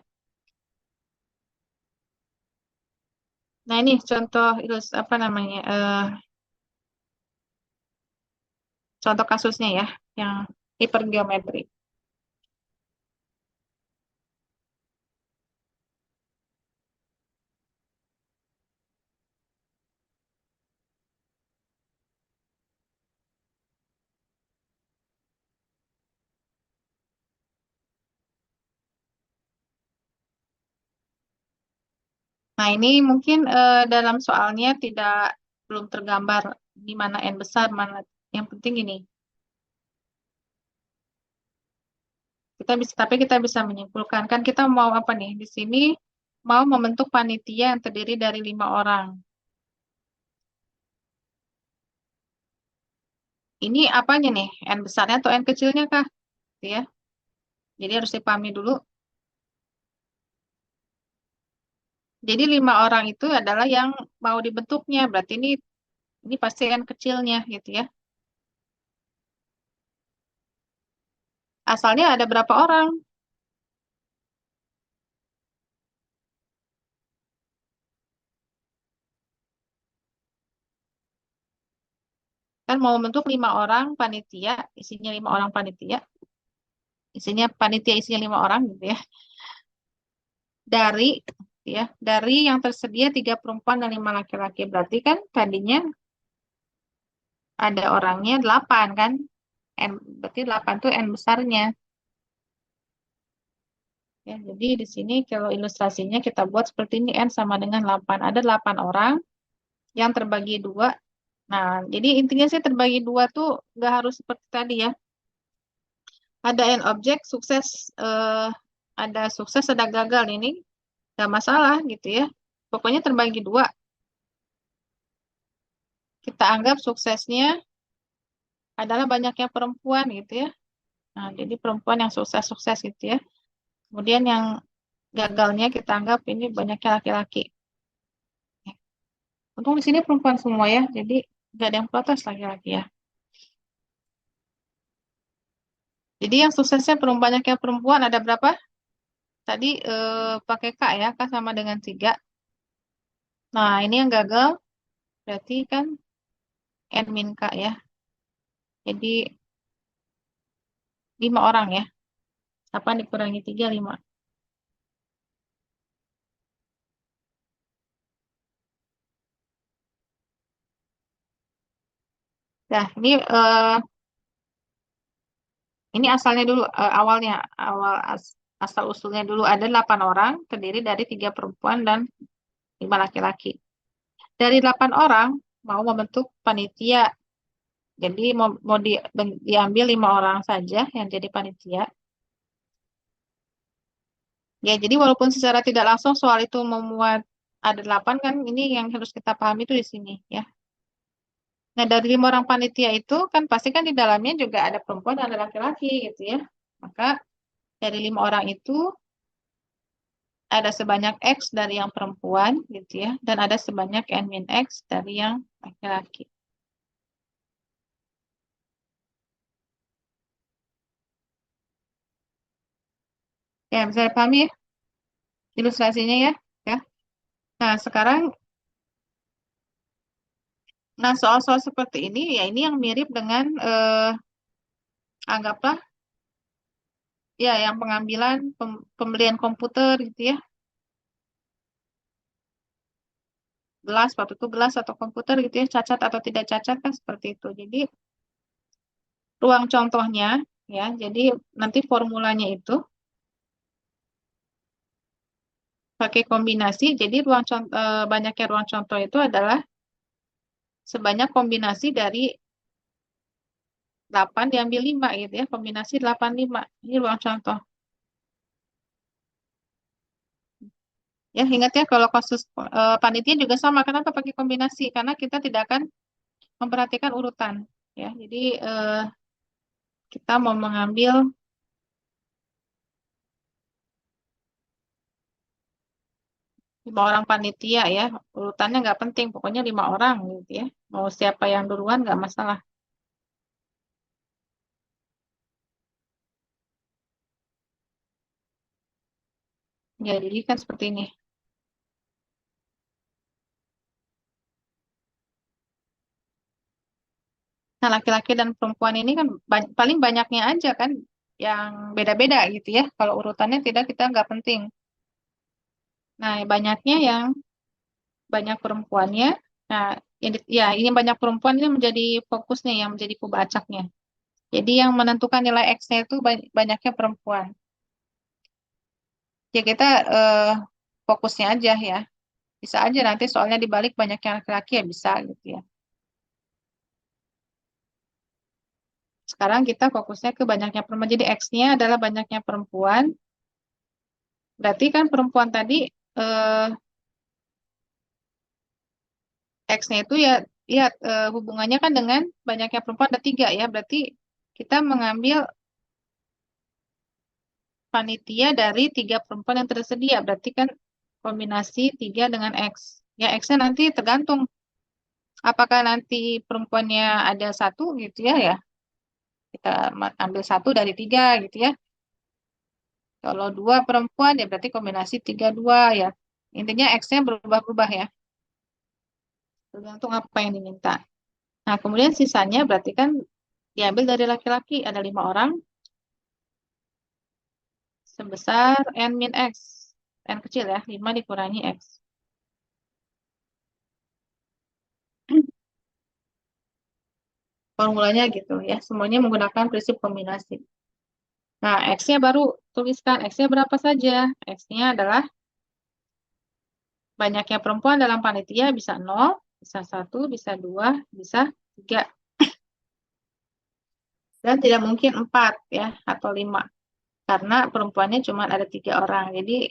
Nah ini contoh apa namanya contoh kasusnya ya yang hipergeometri. Nah ini mungkin dalam soalnya belum tergambar di mana n besar mana. Yang penting ini tapi kita bisa menyimpulkan kan kita mau apa nih di sini mau membentuk panitia yang terdiri dari 5 orang. Ini apanya nih? N besarnya atau N kecilnya kah? Gitu ya. Jadi harus dipahami dulu. Jadi 5 orang itu adalah yang mau dibentuknya. Berarti ini pasti N kecilnya gitu ya. Asalnya ada berapa orang? Kan mau membentuk 5 orang panitia, isinya 5 orang panitia, isinya 5 orang gitu ya. Dari yang tersedia 3 perempuan dan 5 laki-laki. Berarti kan tadinya ada orangnya 8 kan? Berarti 8 tuh N besarnya. Ya, jadi di sini kalau ilustrasinya kita buat seperti ini N sama dengan 8. Ada 8 orang yang terbagi 2. Nah, jadi intinya sih terbagi 2 tuh nggak harus seperti tadi ya. Ada N objek, ada sukses, ada gagal ini. Nggak masalah gitu ya. Pokoknya terbagi 2. Kita anggap suksesnya adalah banyaknya perempuan gitu ya. Nah, jadi perempuan yang sukses-sukses gitu ya. Kemudian yang gagalnya kita anggap ini banyaknya laki-laki. Untung di sini perempuan semua ya, jadi nggak ada yang protes laki-laki ya. Jadi yang suksesnya banyaknya perempuan ada berapa? Tadi pakai K ya, K sama dengan 3. Nah, ini yang gagal berarti kan N min K ya. Jadi 5 orang ya. 8 dikurangi 3, 5. Nah, ini asalnya dulu, awalnya, asal usulnya dulu ada 8 orang, terdiri dari 3 perempuan dan 5 laki-laki. Dari 8 orang mau membentuk panitia. Jadi mau diambil 5 orang saja yang jadi panitia. Ya, jadi walaupun secara tidak langsung soal itu memuat ada 8 kan, ini yang harus kita pahami itu di sini ya. Nah, dari 5 orang panitia itu kan pasti kan di dalamnya juga ada perempuan dan ada laki-laki gitu ya. Maka dari 5 orang itu ada sebanyak X dari yang perempuan gitu ya, dan ada sebanyak N min X dari yang laki-laki. Ya, bisa dipahami ya ilustrasinya ya. Ya. Nah, sekarang soal-soal seperti ini ya ini yang mirip dengan anggaplah ya yang pengambilan pembelian komputer gitu ya. Gelas, waktu itu gelas atau komputer gitu ya, cacat atau tidak cacat kan seperti itu. Jadi ruang contohnya ya, jadi nanti formulanya itu pakai kombinasi. Jadi banyaknya ruang contoh itu adalah sebanyak kombinasi dari 8 diambil 5 gitu ya, kombinasi 8 5. Ini ruang contoh. Ya, ingat ya kalau kasus panitia juga sama. Kenapa pakai kombinasi? Karena kita tidak akan memperhatikan urutan ya. Jadi kita mau mengambil 5 orang panitia ya, urutannya nggak penting, pokoknya 5 orang gitu ya. Mau siapa yang duluan nggak masalah. Ya, jadi kan seperti ini. Nah, laki-laki dan perempuan ini kan paling banyaknya aja kan yang beda-beda gitu ya. Kalau urutannya tidak, kita nggak penting. Nah, banyaknya yang banyak perempuannya. Nah, ya ini banyak perempuan ini menjadi fokusnya, yang menjadi pembacaknya. Jadi yang menentukan nilai X-nya itu banyaknya perempuan. Ya kita fokusnya aja ya. Bisa aja nanti soalnya dibalik banyaknya laki-laki ya bisa gitu ya. Sekarang kita fokusnya ke banyaknya perempuan. Jadi X-nya adalah banyaknya perempuan. Berarti kan perempuan tadi X-nya itu ya lihat hubungannya kan dengan banyaknya perempuan ada 3 ya. Berarti kita mengambil panitia dari 3 perempuan yang tersedia. Berarti kan kombinasi 3 dengan X. Ya X-nya nanti tergantung apakah nanti perempuannya ada 1 gitu ya ya. Kita ambil 1 dari 3 gitu ya. Kalau 2 perempuan ya berarti kombinasi 3 2 ya. Intinya X-nya berubah-ubah ya. Tergantung apa yang diminta. Nah, kemudian sisanya berarti kan diambil dari laki-laki. Ada 5 orang sebesar N min X. N kecil ya, 5 dikurangi X. Formulanya gitu ya, semuanya menggunakan prinsip kombinasi. Nah, X-nya baru tuliskan X-nya berapa saja. X-nya adalah banyaknya perempuan dalam panitia bisa 0, bisa 1, bisa 2, bisa 3. Dan tidak mungkin 4 ya, atau 5. Karena perempuannya cuma ada 3 orang. Jadi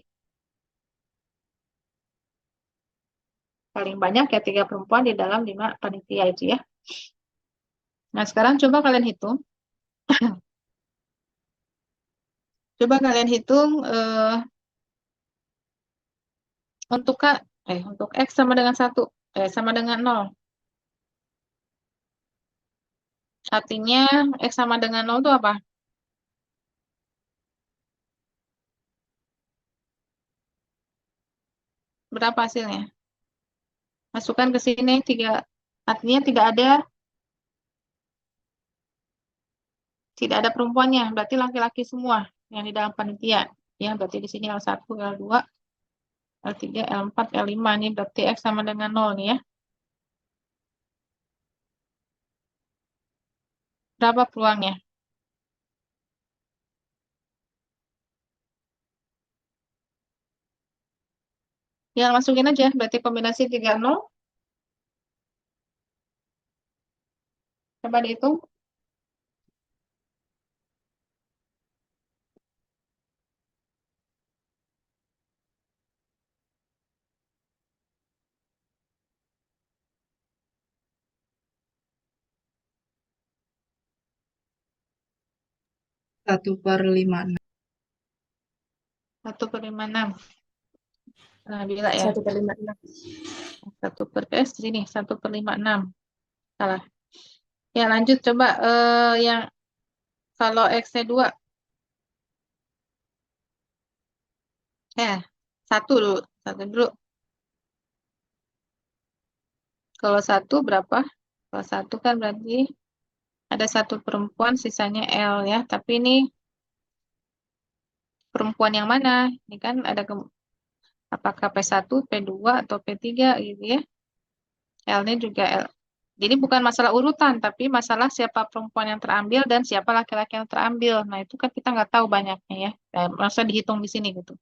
paling banyak ya 3 perempuan di dalam 5 panitia itu ya. Nah, sekarang coba kalian hitung. Coba kalian hitung untuk untuk X sama dengan 1, sama dengan 0. Artinya X sama dengan 0 itu apa? Berapa hasilnya? Masukkan ke sini 3. Artinya tidak ada perempuannya, berarti laki-laki semua yang di dalam panitia. Ya, berarti di sini L1, L2, L3, L4, L5 nih berarti X sama dengan 0 nih ya. Berapa peluangnya? Ya, masukin aja, berarti kombinasi 3 0. Coba dihitung. 1/56. 1/56. Nah, bila ya. 1/56. 1/6. 1/56. Salah. Ya, lanjut coba yang kalau X-nya 2. 1 dulu. 1 dulu. Kalau 1 berapa? Kalau 1 kan berarti ada 1 perempuan, sisanya L ya. Tapi ini perempuan yang mana? Ini kan ada apakah P1, P2, atau P3 gitu ya. L-nya juga L. Jadi bukan masalah urutan, tapi masalah siapa perempuan yang terambil dan siapa laki-laki yang terambil. Nah, itu kan kita nggak tahu banyaknya ya. Maksudnya dihitung di sini gitu.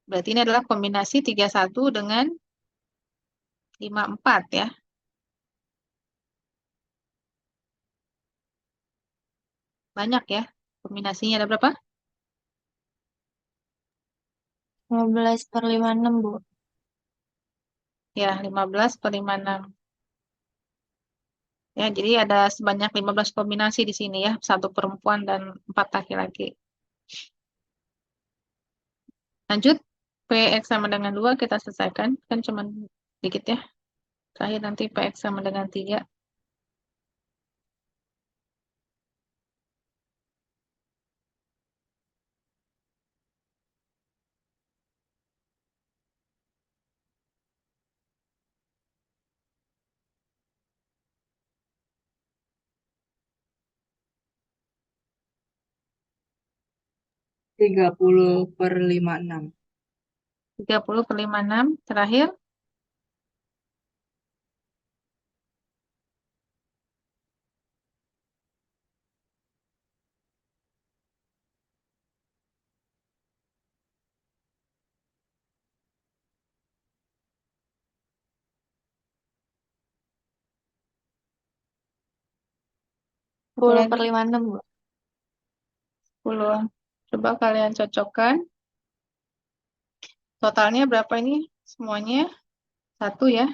Berarti ini adalah kombinasi 31 dengan 54 ya. Banyak ya. Kombinasinya ada berapa? 15/56, Bu. Ya, 15/56. Ya, jadi ada sebanyak 15 kombinasi di sini ya. 1 perempuan dan 4 laki-laki. Lanjut. PX sama dengan 2 kita selesaikan. Kan cuma dikit ya. Terakhir nanti PX sama dengan 3. Tiga puluh per 56. 30/56. Terakhir. Apa 10/56, Bu. 10. Coba kalian cocokkan. Totalnya berapa ini? Semuanya 1 ya.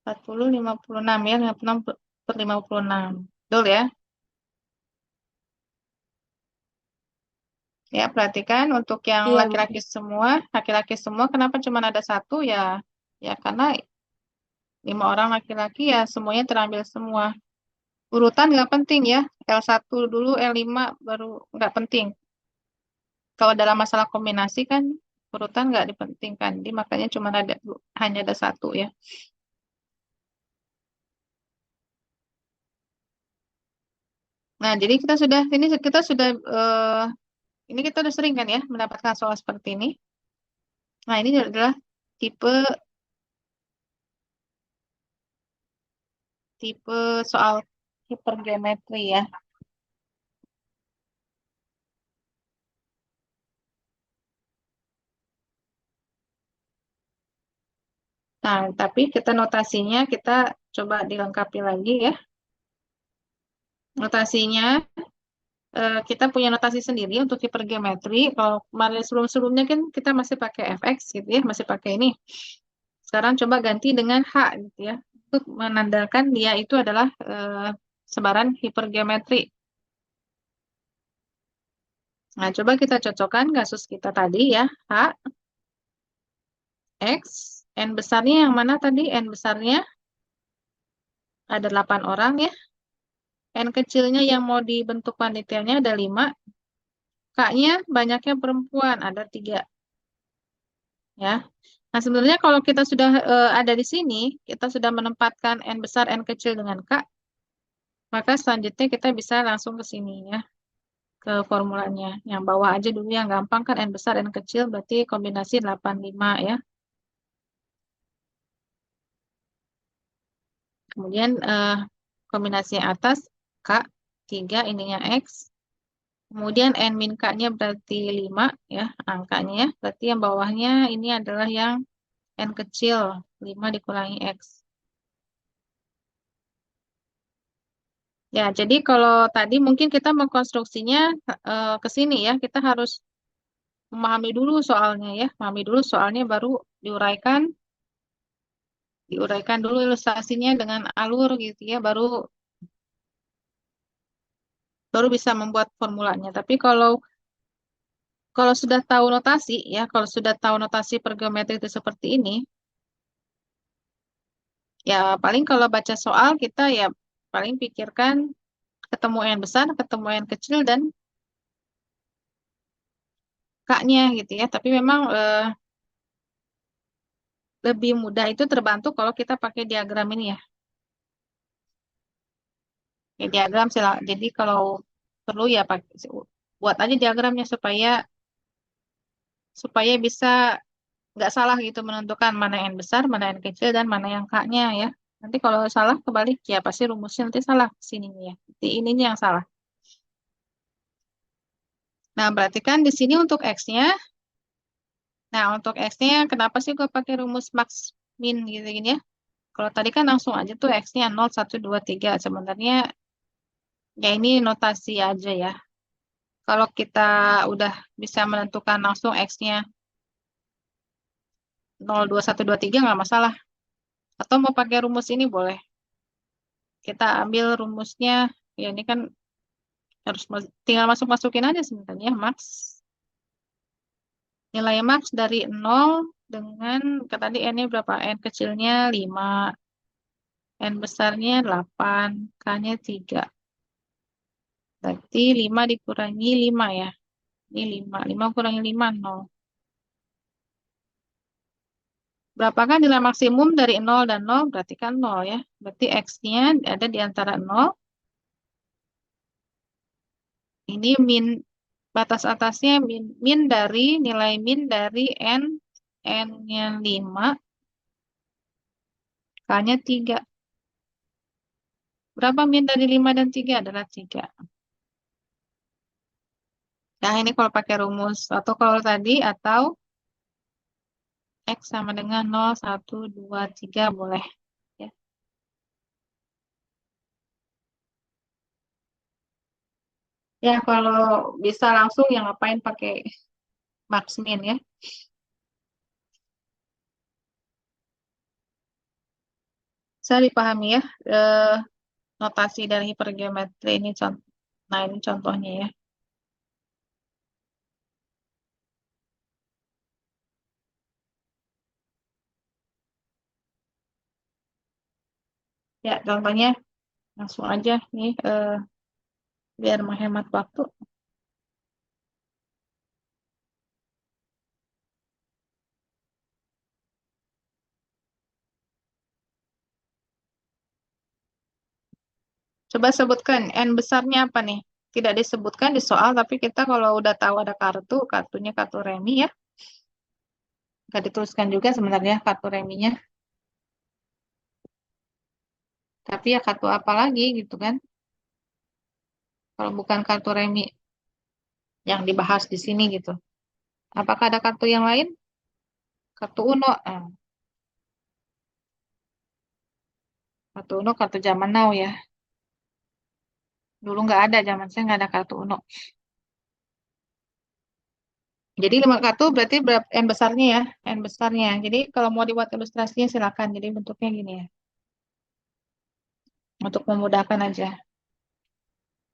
40, 56 ya. 56/56. Betul ya? Ya, perhatikan untuk yang Iya, Bu. laki-laki semua kenapa cuma ada 1 ya? Ya, karena 5 orang laki-laki ya semuanya terambil semua. Urutan nggak penting ya. L1 dulu, L5 baru nggak penting. Kalau dalam masalah kombinasi kan urutan nggak dipentingkan. Jadi makanya cuma hanya ada 1 ya. Nah, jadi kita sudah ini kita sudah sering kan ya mendapatkan soal seperti ini. Nah, ini adalah tipe soal hipergeometri ya. Nah, tapi kita notasinya kita coba dilengkapi lagi ya. Notasinya kita punya notasi sendiri untuk hipergeometri. Kalau kemarin sebelum-sebelumnya kan kita masih pakai fx gitu ya, masih pakai ini. Sekarang coba ganti dengan h gitu ya, untuk menandakan dia itu adalah sebaran hipergeometri. Nah, coba kita cocokkan kasus kita tadi ya, h, x, n besarnya yang mana tadi? N besarnya ada 8 orang ya. N kecilnya yang mau dibentuk panitianya ada 5. K-nya banyaknya perempuan, ada 3. Ya. Nah, sebenarnya kalau kita sudah ada di sini, kita sudah menempatkan N besar, N kecil dengan K, maka selanjutnya kita bisa langsung ke sini ya, ke formulanya. Yang bawah aja dulu yang gampang kan N besar, N kecil, berarti kombinasi 85 ya. Kemudian kombinasi yang atas, K, 3, ininya X. Kemudian N min K-nya berarti 5 ya, angkanya ya. Berarti yang bawahnya ini adalah yang N kecil, 5 dikurangi X. Ya, jadi kalau tadi mungkin kita mengkonstruksinya ke sini ya, kita harus memahami dulu soalnya ya, memahami dulu soalnya baru diuraikan dulu ilustrasinya dengan alur gitu ya, baru baru bisa membuat formulanya. Tapi kalau sudah tahu notasi ya, kalau sudah tahu notasi per geometri itu seperti ini, ya paling kalau baca soal kita ya paling pikirkan ketemu n besar, ketemu n kecil dan k-nya gitu ya. Tapi memang lebih mudah itu terbantu kalau kita pakai diagram ini ya. Ya diagram jadi kalau perlu ya pakai buat aja diagramnya supaya bisa nggak salah gitu menentukan mana yang besar, mana yang kecil, dan mana yang K-nya ya. Nanti kalau salah kebalik ya pasti rumusnya nanti salah sininya ya. Di ininya yang salah. Nah, berarti kan di sini untuk X-nya. Nah, untuk X-nya kenapa sih gue pakai rumus max min gitu gini ya? Kalau tadi kan langsung aja tuh X-nya 0, 1, 2, 3. Sebenarnya ya ini notasi aja ya. Kalau kita udah bisa menentukan langsung X-nya 0, 2, 1, 2, 3 nggak masalah. Atau mau pakai rumus ini boleh. Kita ambil rumusnya, ya ini kan harus tinggal masukin aja sebenarnya max. Nilai max dari 0 dengan, tadi n-nya berapa? N kecilnya 5, n besarnya 8, k-nya 3. Berarti 5 dikurangi 5 ya. Ini 5. 5 kurangi 5, 0. Berapakah nilai maksimum dari 0 dan 0? Berarti kan 0 ya. Berarti X-nya ada di antara 0. Ini min, batas atasnya min dari, nilai min dari N-nya 5, K-nya 3. Berapa min dari 5 dan 3? Adalah 3. Nah, ini kalau pakai rumus. Atau kalau tadi, atau X sama dengan 0, 1, 2, 3 boleh. Ya, ya kalau bisa langsung yang ngapain pakai max min ya. Saya dipahami ya. Eh, Notasi dari hipergeometri ini contoh. Nah, ini contohnya ya. Ya, contohnya langsung aja nih biar menghemat waktu. Coba sebutkan N besarnya apa nih? Tidak disebutkan di soal, tapi kita kalau udah tahu ada kartunya kartu remi ya. Nggak dituliskan juga sebenarnya kartu reminya. Tapi ya kartu apa lagi gitu kan? Kalau bukan kartu remi yang dibahas di sini gitu. Apakah ada kartu yang lain? Kartu Uno. Kartu Uno kartu zaman now ya. Dulu nggak ada, zaman saya nggak ada kartu Uno. Jadi 5 kartu berarti berapa N besarnya ya, N besarnya. Jadi kalau mau dibuat ilustrasinya silakan. Jadi bentuknya gini ya. Untuk memudahkan aja.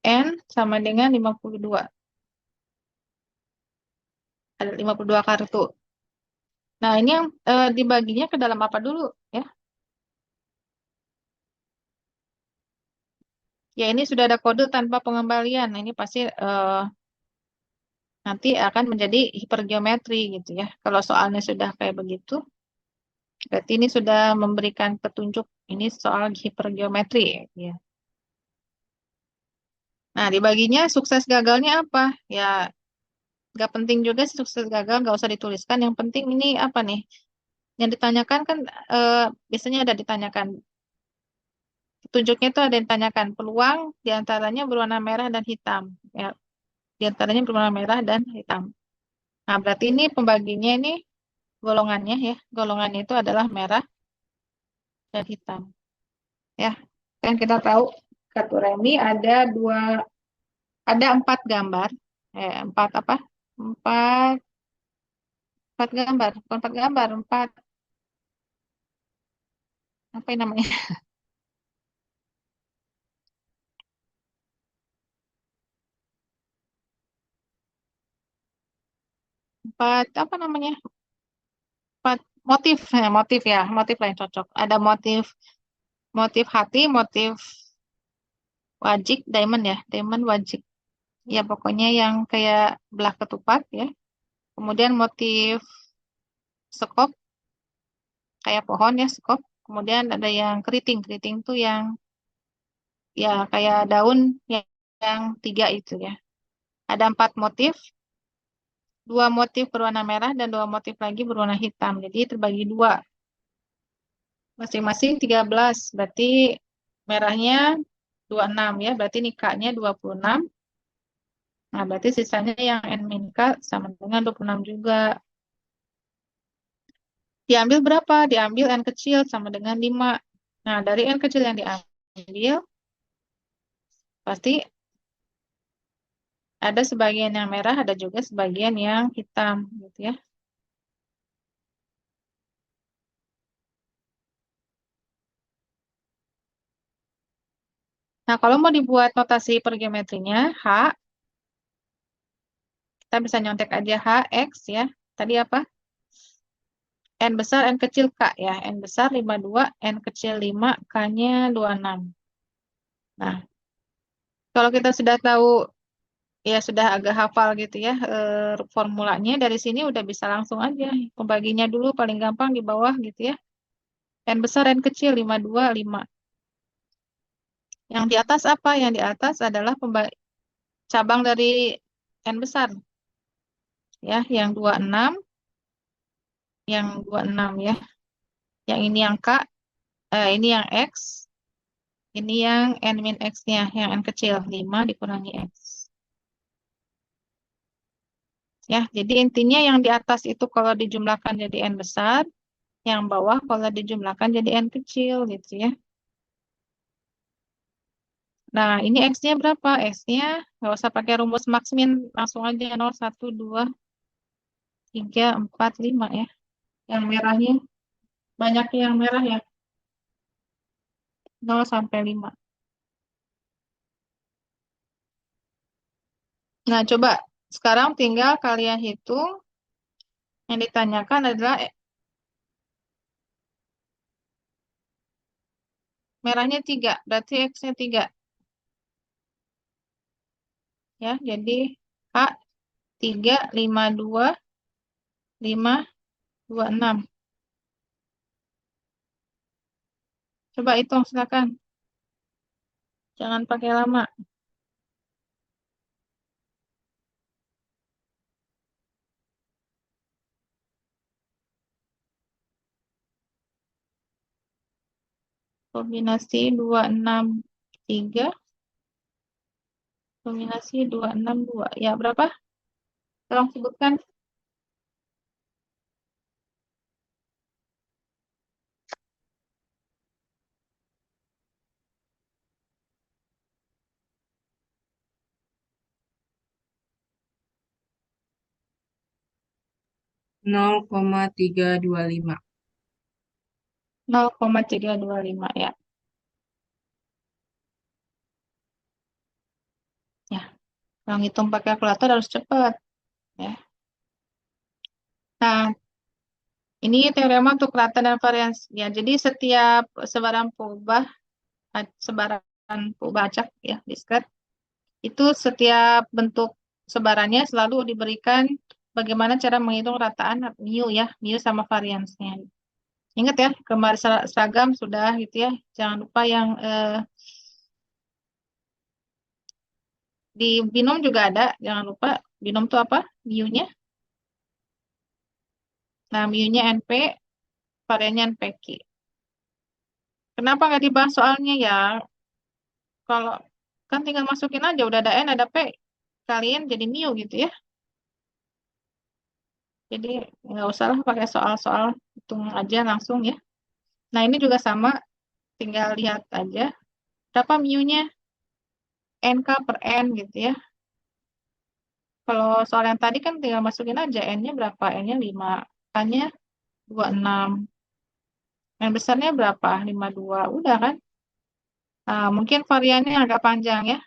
N sama dengan 52. Ada 52 kartu. Nah, ini yang dibaginya ke dalam apa dulu ya? Ya, ini sudah ada kode tanpa pengembalian. Nah, ini pasti nanti akan menjadi hipergeometri gitu ya. Kalau soalnya sudah kayak begitu, berarti ini sudah memberikan petunjuk ini soal hipergeometri ya. Nah, dibaginya sukses gagalnya apa? Ya, nggak penting juga sih sukses gagal, nggak usah dituliskan. Yang penting ini apa nih? Yang ditanyakan kan biasanya ada ditanyakan. Petunjuknya itu ada yang ditanyakan peluang diantaranya berwarna merah dan hitam. Ya, diantaranya berwarna merah dan hitam. Nah, berarti ini pembaginya ini golongannya ya. Golongannya itu adalah merah dan hitam. Ya, kan kita tahu kartu remi ada 4 gambar. 4 apa? 4 4 gambar, bukan 4 gambar, 4 apa yang namanya? empat apa namanya? Empat motif, motif lah yang cocok. Ada motif motif hati, motif wajik, diamond ya, diamond wajik. Ya pokoknya yang kayak belah ketupat ya. Kemudian motif sekop, kayak pohon ya sekop. Kemudian ada yang keriting, keriting tuh yang ya kayak daun yang tiga itu ya. Ada empat motif, dua motif berwarna merah dan dua motif lagi berwarna hitam. Jadi terbagi dua, masing-masing 13. Berarti merahnya 26 ya, berarti nikahnya 26. Nah, berarti sisanya yang N min K sama dengan 26 juga. Diambil berapa? Diambil N kecil sama dengan 5. Nah, dari N kecil yang diambil, pasti ada sebagian yang merah, ada juga sebagian yang hitam, gitu ya. Nah, kalau mau dibuat notasi per geometrinya, H, kita bisa nyontek aja H, X ya. Tadi apa? N besar, N kecil, K ya. N besar 52, N kecil 5, K-nya 26. Nah, kalau kita sudah tahu, ya sudah agak hafal gitu ya, formulanya, dari sini udah bisa langsung aja. Pembaginya dulu paling gampang di bawah gitu ya. N besar, N kecil, 52, 5. Yang di atas apa? Yang di atas adalah cabang dari N besar. Ya, yang 26, yang 26 ya. Yang ini yang K, ini yang X, ini yang N min X-nya, yang N kecil, 5 dikurangi X. Ya, jadi intinya yang di atas itu kalau dijumlahkan jadi N besar, yang bawah kalau dijumlahkan jadi N kecil gitu ya. Nah, ini X-nya berapa? X-nya nggak usah pakai rumus max min, langsung aja 0, 1, 2, 3, 4, 5 ya. Yang merahnya, banyak yang merah ya, 0 sampai 5. Nah, coba sekarang tinggal kalian hitung, yang ditanyakan adalah merahnya 3, berarti X-nya 3. Ya, jadi H 3, 5, 2, 5, 2, 6. Coba hitung silakan. Jangan pakai lama. Kombinasi 2, 6, 3. Kombinasi 2, 6, 2. Ya, berapa? Tolong sebutkan. 0,325. 0,325 ya. Ya, kalau ngitung pakai kalkulator harus cepat. Ya. Nah, ini teorema untuk rata dan variansi. Ya, jadi setiap sebaran peubah acak ya, diskret, itu setiap bentuk sebarannya selalu diberikan bagaimana cara menghitung rataan mu ya, mu sama variansnya. Ingat ya, kemarin seragam sudah gitu ya. Jangan lupa yang di binom juga ada. Jangan lupa binom itu apa? Mu-nya. Nah, mu-nya NP, variannya NPQ. Kenapa nggak dibahas soalnya ya? Kalau kan tinggal masukin aja, udah ada N, ada P. Kalian jadi mu gitu ya. Jadi nggak usah lah pakai soal-soal, hitung aja langsung ya. Nah, ini juga sama, tinggal lihat aja. Berapa mu-nya? NK per N gitu ya. Kalau soal yang tadi kan tinggal masukin aja N-nya berapa? N-nya 5, K-nya 26. Yang besarnya berapa? 52. Udah kan? Nah, mungkin variannya agak panjang ya.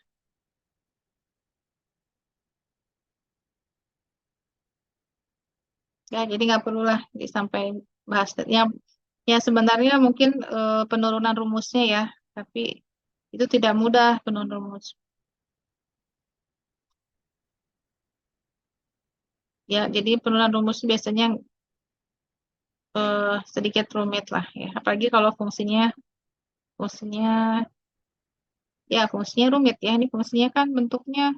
Ya, jadi nggak perlulah sampai bahas. Ya sebenarnya mungkin penurunan rumusnya ya, tapi itu tidak mudah penurunan rumus. Ya, jadi penurunan rumus biasanya sedikit rumit lah ya. Apalagi kalau fungsinya ya fungsinya rumit ya. Ini fungsinya kan bentuknya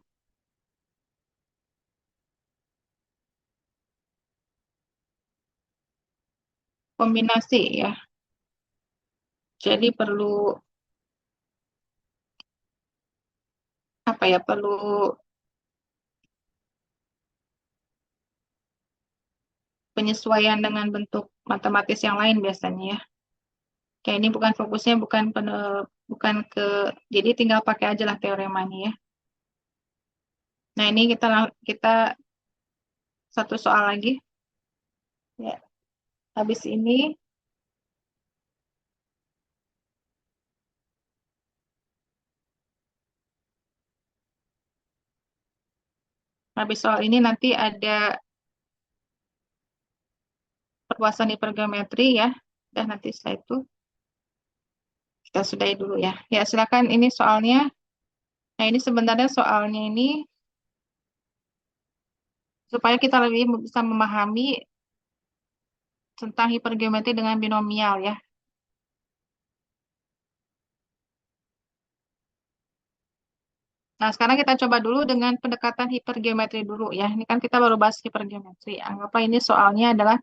kombinasi ya. Jadi perlu apa ya? Perlu penyesuaian dengan bentuk matematis yang lain biasanya ya. Kayak ini bukan fokusnya bukan ke jadi tinggal pakai aja lah teoremanya ya. Nah, ini kita satu soal lagi ya. Habis ini habis soal ini nanti ada perluasan hipergeometri ya. Dan nanti setelah itu kita sudahi dulu ya. Ya, silakan ini soalnya. Nah, ini sebenarnya soalnya ini supaya kita lebih bisa memahami tentang hipergeometri dengan binomial ya. Nah, sekarang kita coba dulu dengan pendekatan hipergeometri dulu ya. Ini kan kita baru bahas hipergeometri. Anggaplah ini soalnya adalah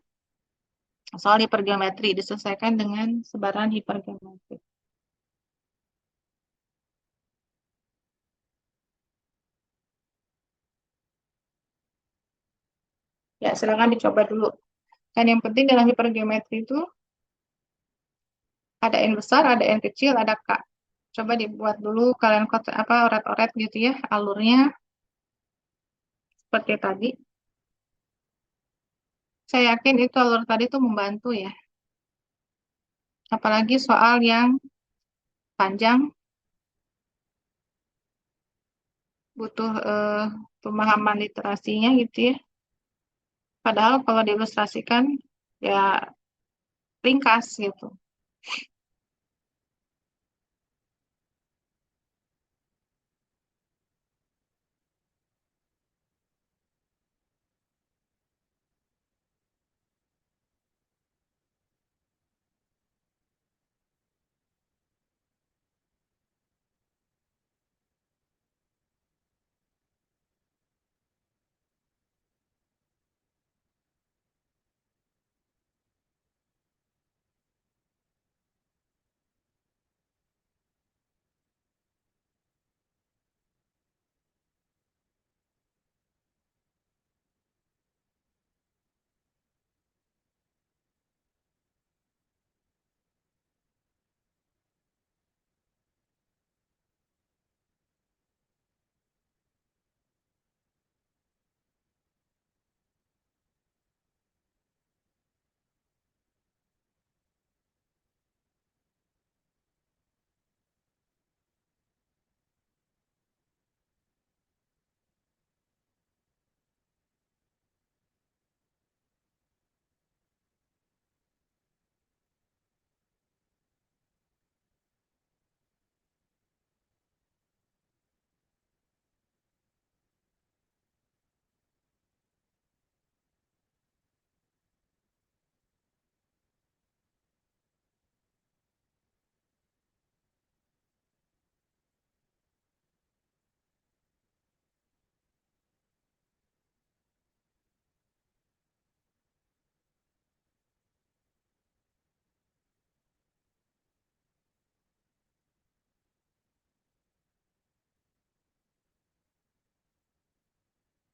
soal hipergeometri diselesaikan dengan sebaran hipergeometri. Ya, silakan dicoba dulu. Dan yang penting dalam hipergeometri itu ada N besar, ada N kecil, ada K. Coba dibuat dulu kalian oret-oret gitu ya alurnya seperti tadi. Saya yakin itu alur tadi itu membantu ya. Apalagi soal yang panjang butuh pemahaman literasinya gitu ya. Padahal kalau diilustrasikan ya ringkas gitu.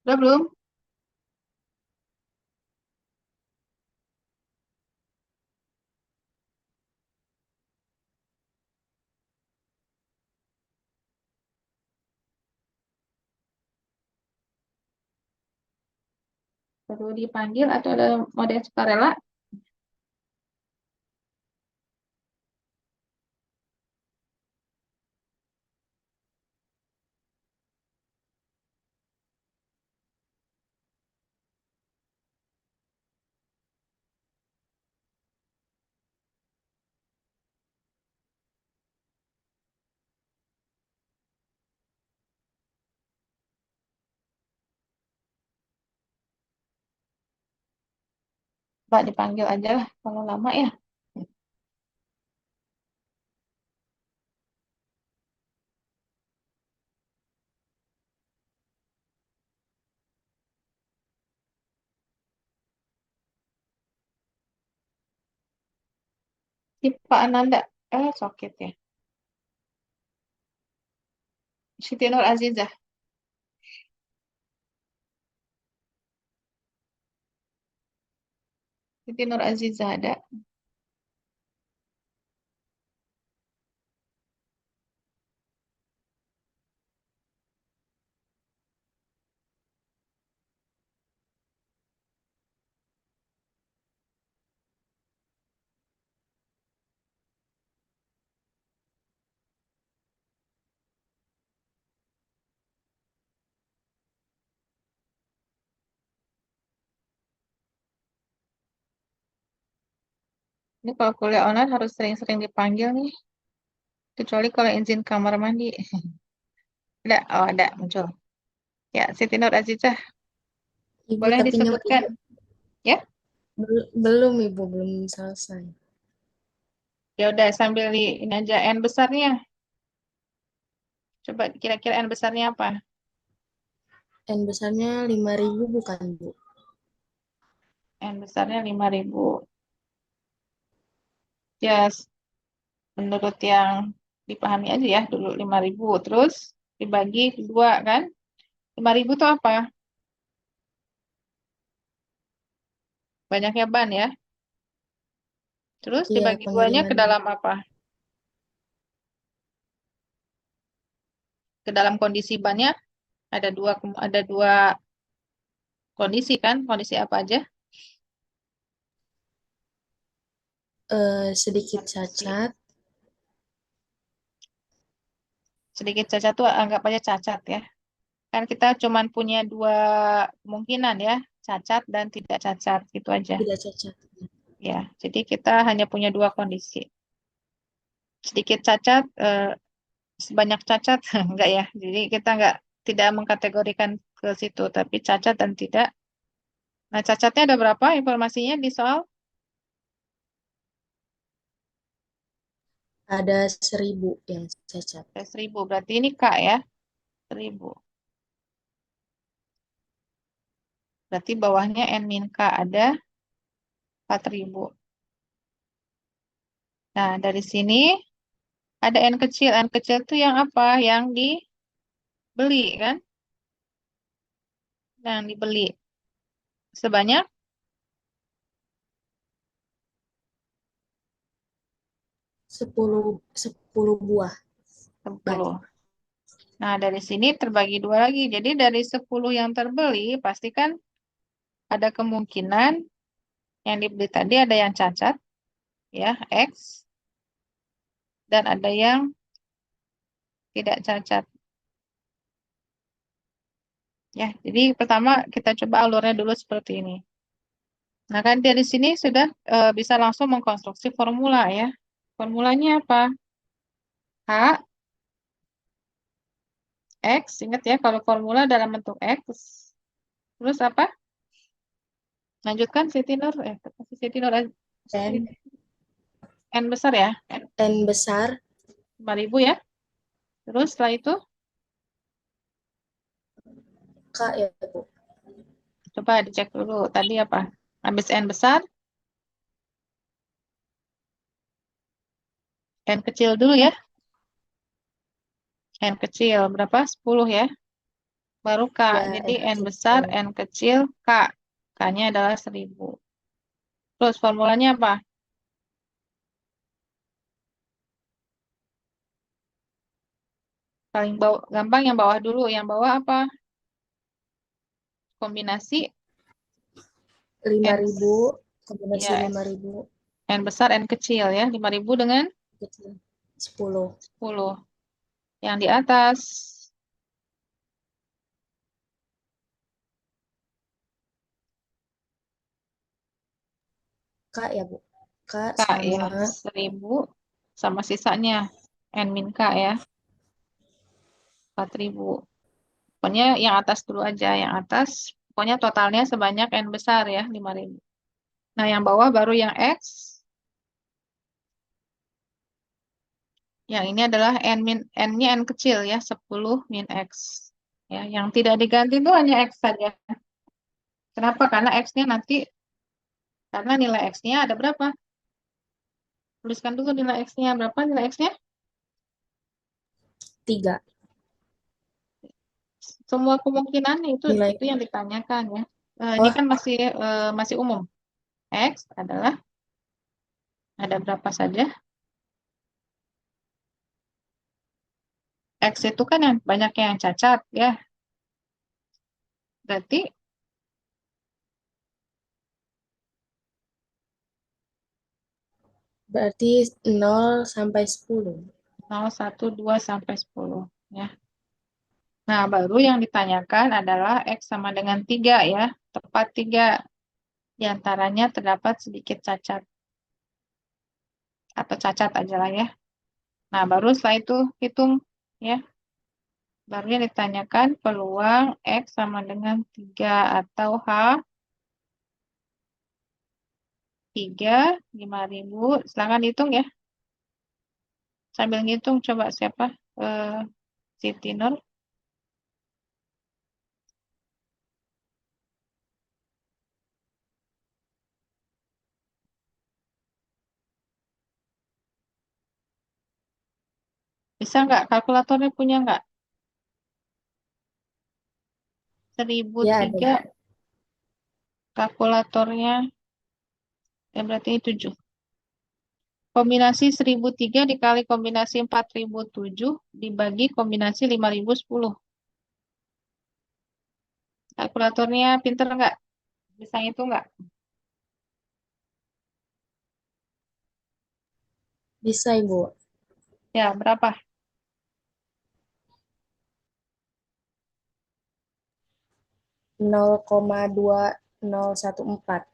Udah belum? Perlu dipanggil atau ada model sukarela? Mbak dipanggil aja lah kalau lama ya. Si Pak Ananda, sakit ya. Siti Nur Azizah, Siti Nur Azizah ada. Ini kalau kuliah online harus sering-sering dipanggil nih. Kecuali kalau izin kamar mandi. Ada, oh ada muncul. Ya, Siti Nur Azizah, Ibu boleh tapi nyampe disebutkan. Ya, belum Ibu, belum selesai. ya udah sambil di ini aja N besarnya. Coba kira-kira N besarnya apa? N besarnya 5.000 bukan Bu? N besarnya 5.000. Ya, menurut yang dipahami aja ya dulu 5.000. Terus dibagi dua kan? 5.000 itu apa? Banyaknya ban ya. Terus Iya, dibagi duanya ke pengiriman. dalam apa? Ke dalam kondisi bannya ada dua kondisi kan? Kondisi apa aja? Sedikit cacat. Sedikit cacat tuh anggap aja cacat ya. Kan kita cuman punya dua kemungkinan ya, cacat dan tidak cacat gitu aja. Tidak cacat. Ya, jadi kita hanya punya dua kondisi. Sedikit cacat, sebanyak cacat enggak ya. Jadi kita enggak tidak mengkategorikan ke situ, tapi cacat dan tidak. Nah, cacatnya ada berapa informasinya di soal? Ada 1.000 yang cacat. Ada 1.000, berarti ini K ya, 1.000. Berarti bawahnya N min K ada 4.000. Nah, dari sini ada N kecil. N kecil itu yang apa? Yang dibeli kan? Yang dibeli. Sebanyak 10 buah ban. 10. Nah, dari sini terbagi dua lagi. Jadi dari 10 yang terbeli, pastikan ada kemungkinan yang dibeli tadi ada yang cacat, ya, X, dan ada yang tidak cacat. Ya, jadi pertama kita coba alurnya dulu seperti ini. Nah, kan dari sini sudah bisa langsung mengkonstruksi formula ya. Formulanya apa? H, X, ingat ya kalau formula dalam bentuk X. Terus apa? Lanjutkan Siti Nur, Siti Nur, N, N besar ya, N besar 5.000 ya. Terus setelah itu, K ya Bu. coba dicek dulu tadi apa? Habis N besar, N kecil dulu ya. N kecil berapa? 10 ya. Baru K. Ya, Jadi N N kecil besar, 10. N kecil, K. K-nya adalah 1.000. Terus formulanya apa? Paling bawah, gampang yang bawah dulu. Yang bawah apa? Kombinasi 5.000 N, kombinasi ya, 5.000 N besar, N kecil ya. 5.000 dengan kecil 10. 10. Yang di atas, K ya Bu. K K ya. sama 1.000 sama sisanya. N min K ya. 4.000. Pokoknya yang atas dulu aja. Yang atas, pokoknya totalnya sebanyak N besar ya. 5.000. Nah, yang bawah baru yang X. Yang ini adalah N-nya N kecil ya, 10 min X. Ya, yang tidak diganti itu hanya X saja. Kenapa? Karena X-nya nanti, karena nilai X-nya ada berapa? Tuliskan dulu nilai X-nya. Berapa nilai X-nya? 3. Semua kemungkinan Nilai. itu yang ditanyakan ya. Ini Oh, kan masih umum. X adalah ada berapa saja? X itu kan yang banyak yang cacat ya. Berarti berarti 0 sampai 10. 0, 1, 2 sampai 10 ya. Nah, baru yang ditanyakan adalah X sama dengan 3 ya. Tepat 3. Di antaranya terdapat sedikit cacat. Atau cacat aja lah ya. Nah, baru setelah itu hitung ya. Baru yang ditanyakan peluang X sama dengan 3 atau H 3, 5.000. Silakan hitung ya. Sambil ngitung coba siapa? Siti Nur. Bisa nggak? Kalkulatornya punya nggak? Ya, 1003 ada. kalkulatornya. Ya berarti 7. Kombinasi 1003 dikali kombinasi 4007 dibagi kombinasi 5010. Kalkulatornya pinter nggak? Bisa ngitung nggak? Bisa, Ibu. Ya, berapa? 0,2014.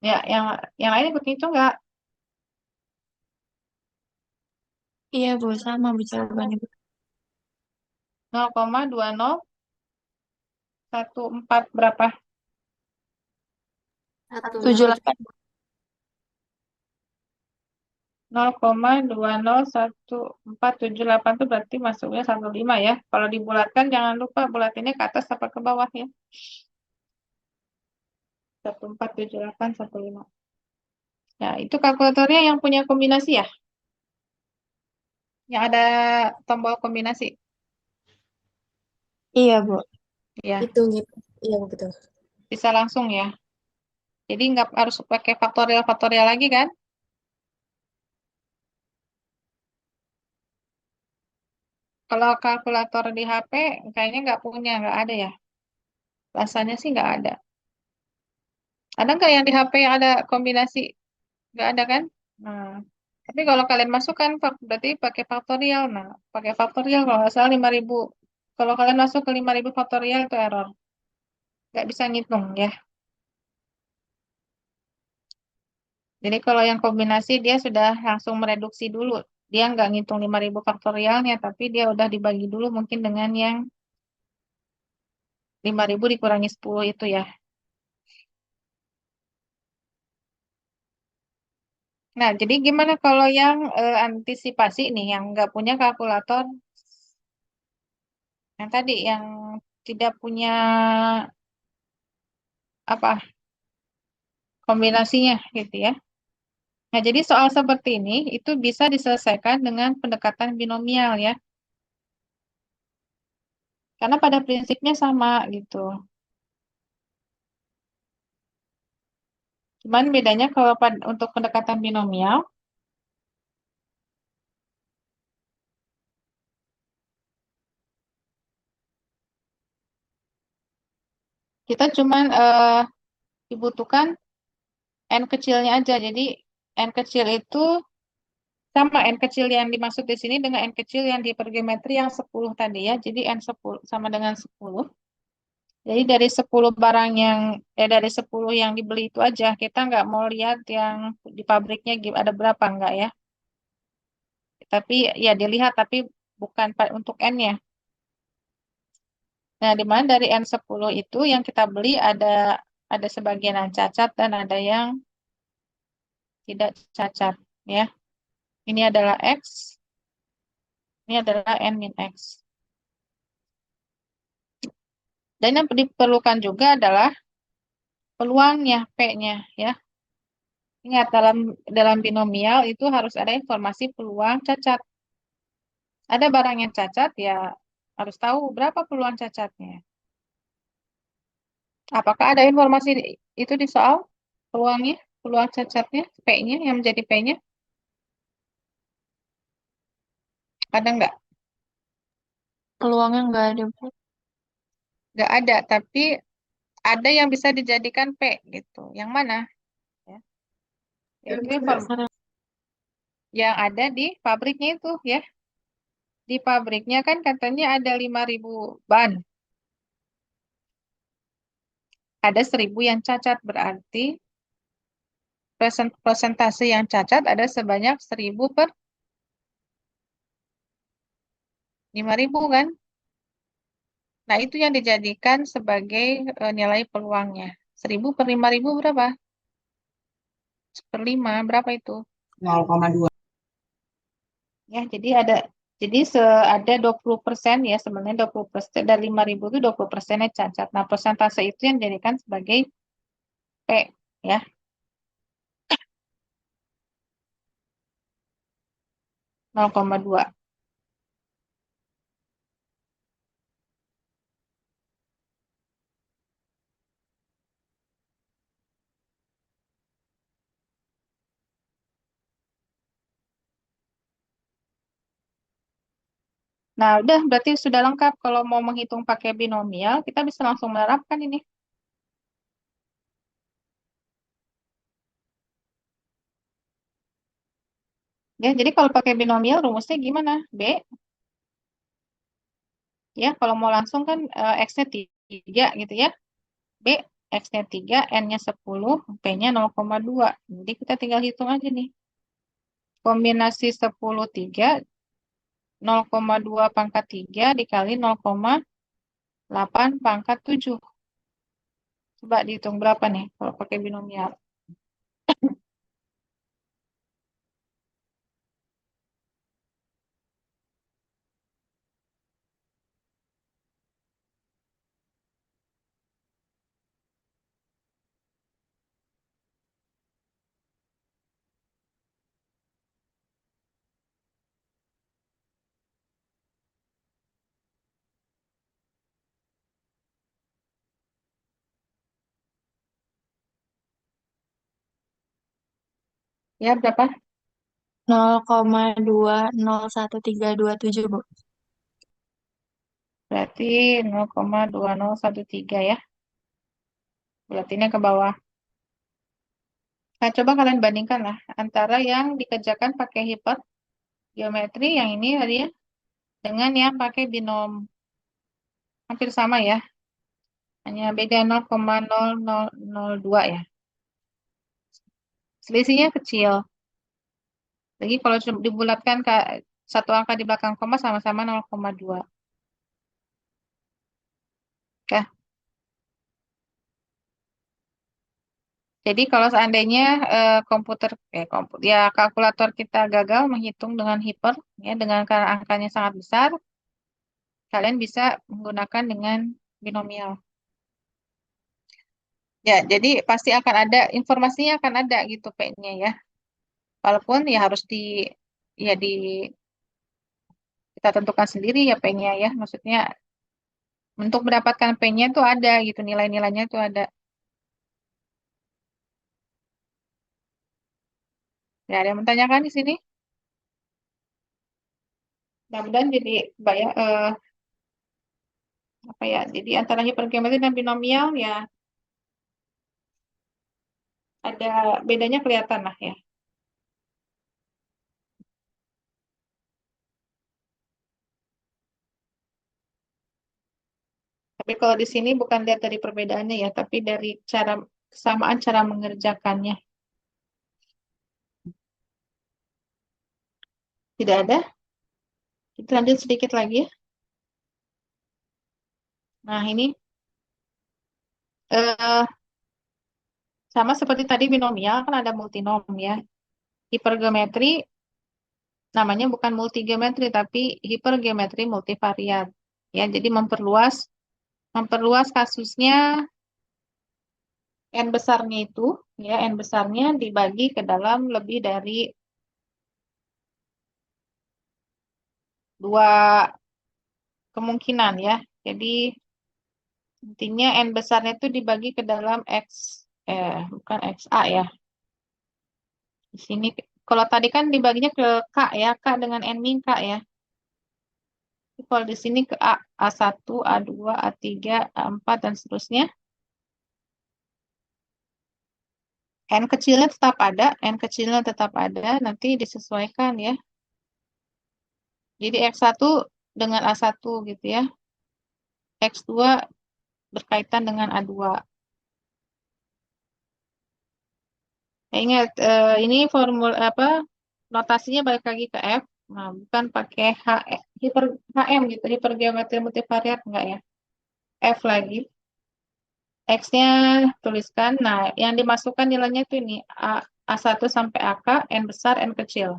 Ya, yang lain ikut ngitung nggak? Iya, Bu. Sama Bu jawabannya, Bu. 0,2014 berapa? 78. 0,201478 itu berarti masuknya 15 ya. Kalau dibulatkan jangan lupa bulatinnya ke atas apa ke bawah ya. 147815. Ya, itu kalkulatornya yang punya kombinasi ya. Yang ada tombol kombinasi. Iya, Bu. Ya, Hitung, Ibu. Iya, begitu. bisa langsung ya. Jadi nggak harus pakai faktorial lagi kan? Kalau kalkulator di HP kayaknya nggak ada ya. Rasanya sih nggak ada. Ada nggak yang di HP yang ada kombinasi? Nggak ada kan? Nah, tapi kalau kalian masukkan berarti pakai faktorial. Nah, pakai faktorial kalau nggak salah 5.000. Kalau kalian masuk ke 5.000 faktorial itu error. Nggak bisa ngitung ya. Jadi kalau yang kombinasi dia sudah langsung mereduksi dulu. Dia nggak ngitung 5.000 faktorialnya, tapi dia udah dibagi dulu mungkin dengan yang 5.000 dikurangi 10 itu ya. Nah, jadi gimana kalau yang antisipasi nih, yang nggak punya kalkulator, yang tadi, yang tidak punya apa kombinasinya gitu ya. Nah, jadi soal seperti ini itu bisa diselesaikan dengan pendekatan binomial ya. Karena pada prinsipnya sama gitu. Cuman bedanya kalau untuk pendekatan binomial, kita cuman dibutuhkan N kecilnya aja. Jadi N kecil itu sama N kecil yang dimaksud di sini dengan N kecil yang di pergeometri yang 10 tadi ya. Jadi N 10 sama dengan 10. Jadi dari 10 yang dibeli itu aja. Kita nggak mau lihat yang di pabriknya ada berapa enggak ya. Tapi ya dilihat tapi bukan untuk N-nya. Nah, di mana dari N10 itu yang kita beli ada sebagian yang cacat dan ada yang tidak cacat ya. Ini adalah X, ini adalah N min X. Dan yang diperlukan juga adalah peluangnya, P-nya ya. Ingat dalam binomial itu harus ada informasi peluang cacat. Ada barang yang cacat ya harus tahu berapa peluang cacatnya. Apakah ada informasi itu di soal peluangnya, peluang cacatnya, P-nya yang menjadi P-nya? Ada nggak? Peluangnya nggak ada, Bu. Nggak ada, tapi ada yang bisa dijadikan P gitu. Yang mana? Ya. Yaitu yang ada di pabriknya itu ya. Di pabriknya kan katanya ada 5.000 ban. Ada 1.000 yang cacat, berarti persentase yang cacat ada sebanyak 1.000 per 5.000 kan? Nah, itu yang dijadikan sebagai nilai peluangnya. 1.000 per 5.000 berapa? Per 5, berapa itu? 0,2. Ya, jadi ada 20% ya, sebenarnya 20% dari 5.000 itu 20%-nya cacat. Nah, persentase itu yang dijadikan sebagai P ya. Nol koma dua. Nah, udah berarti sudah lengkap. Kalau mau menghitung pakai binomial, kita bisa langsung menerapkan ini. Ya, jadi kalau pakai binomial rumusnya gimana? B. Ya, kalau mau langsung kan X-nya 3 gitu ya. B, X-nya 3, N-nya 10, P-nya 0,2. Jadi kita tinggal hitung aja nih. Kombinasi 10, 3, 0,2 pangkat 3 dikali 0,8 pangkat 7. Coba dihitung berapa nih kalau pakai binomial. Ya, berapa? 0,201327, Bu. Berarti 0,2013 ya. Berarti ini ke bawah. Nah, coba kalian bandingkan lah antara yang dikerjakan pakai hipergeometri yang ini tadi ya, dengan yang pakai binom. Hampir sama ya. Hanya beda 0,0002 ya. Selisihnya kecil. Lagi kalau dibulatkan ke satu angka di belakang koma sama-sama 0,2. Oke. Jadi kalau seandainya ya kalkulator kita gagal menghitung dengan hiper ya dengan karena angkanya sangat besar, kalian bisa menggunakan dengan binomial. Ya, jadi pasti akan ada informasinya akan ada gitu P-nya ya. Walaupun ya harus ya di kita tentukan sendiri ya P-nya ya. Maksudnya untuk mendapatkan P-nya itu ada gitu nilai-nilainya itu ada. Ya, ada yang menanyakan di sini? Mudah-mudahan jadi apa ya? Jadi antara hipergeometri dan binomial ya ada bedanya kelihatan lah ya. Tapi kalau di sini bukan lihat dari perbedaannya ya, tapi dari kesamaan cara mengerjakannya. Tidak ada? Kita lanjut sedikit lagi ya. Nah, ini eh, sama seperti tadi binomial kan ada multinom ya. Hipergeometri namanya bukan multigeometri tapi hipergeometri multivariat. Ya, jadi memperluas kasusnya n besarnya itu ya n besarnya dibagi ke dalam lebih dari dua kemungkinan ya. Jadi intinya n besarnya itu dibagi ke dalam x bukan xa ya. Di sini kalau tadi kan dibaginya ke k ya, k dengan n min k ya. Kalau di sini ke A, A1, A2, A3, A4 dan seterusnya. N kecilnya tetap ada, N kecilnya tetap ada, nanti disesuaikan ya. Jadi X1 dengan A1 gitu ya. X2 berkaitan dengan A2. Ingat, ini formula apa notasinya balik lagi ke F. Nah, bukan pakai HM gitu, hipergeometri multivariat enggak ya. F lagi. X-nya tuliskan. Nah, yang dimasukkan nilainya itu ini A1 sampai AK, N besar, N kecil.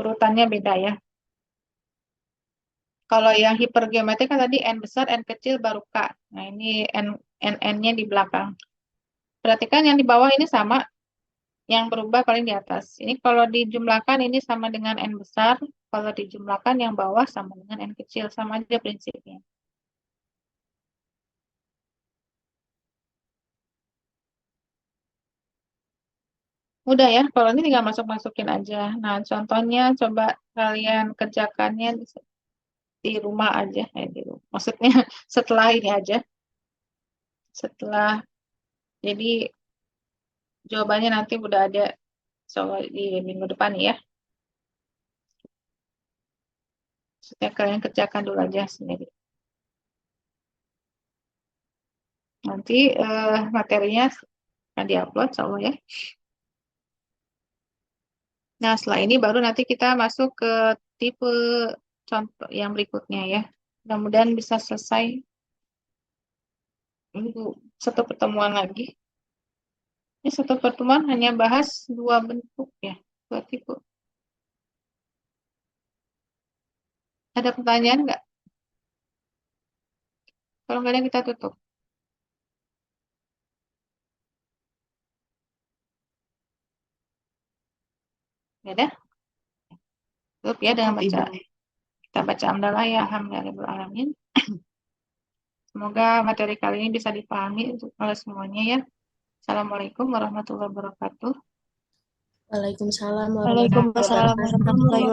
Urutannya beda ya. Kalau yang hipergeometri kan tadi N besar, N kecil, baru K. Nah, ini N-nya di belakang. Perhatikan yang di bawah ini sama, yang berubah paling di atas. Ini kalau dijumlahkan ini sama dengan N besar, kalau dijumlahkan yang bawah sama dengan N kecil, sama aja prinsipnya. Mudah ya, kalau ini tinggal masuk-masukin aja. Nah, contohnya coba kalian kerjakannya di rumah aja. Di rumah. Maksudnya setelah ini aja. Setelah, jadi jawabannya nanti udah ada soal di minggu depan ya. Maksudnya kalian kerjakan dulu aja sendiri. Nanti materinya akan diupload soalnya ya. Nah, setelah ini baru nanti kita masuk ke tipe contoh yang berikutnya ya. Mudah-mudahan bisa selesai satu pertemuan lagi. Ini satu pertemuan hanya bahas dua bentuk ya, dua tipe. Ada pertanyaan nggak? Kalau nggak ada kita tutup. Ya udah, tutup ya dengan baca. Kita baca hamdalah ya, alhamdulillahirobbilalamin. Semoga materi kali ini bisa dipahami oleh semuanya ya. Assalamualaikum warahmatullahi wabarakatuh. Waalaikumsalam warahmatullahi Waalaikumsalam wabarakatuh. warahmatullahi wabarakatuh.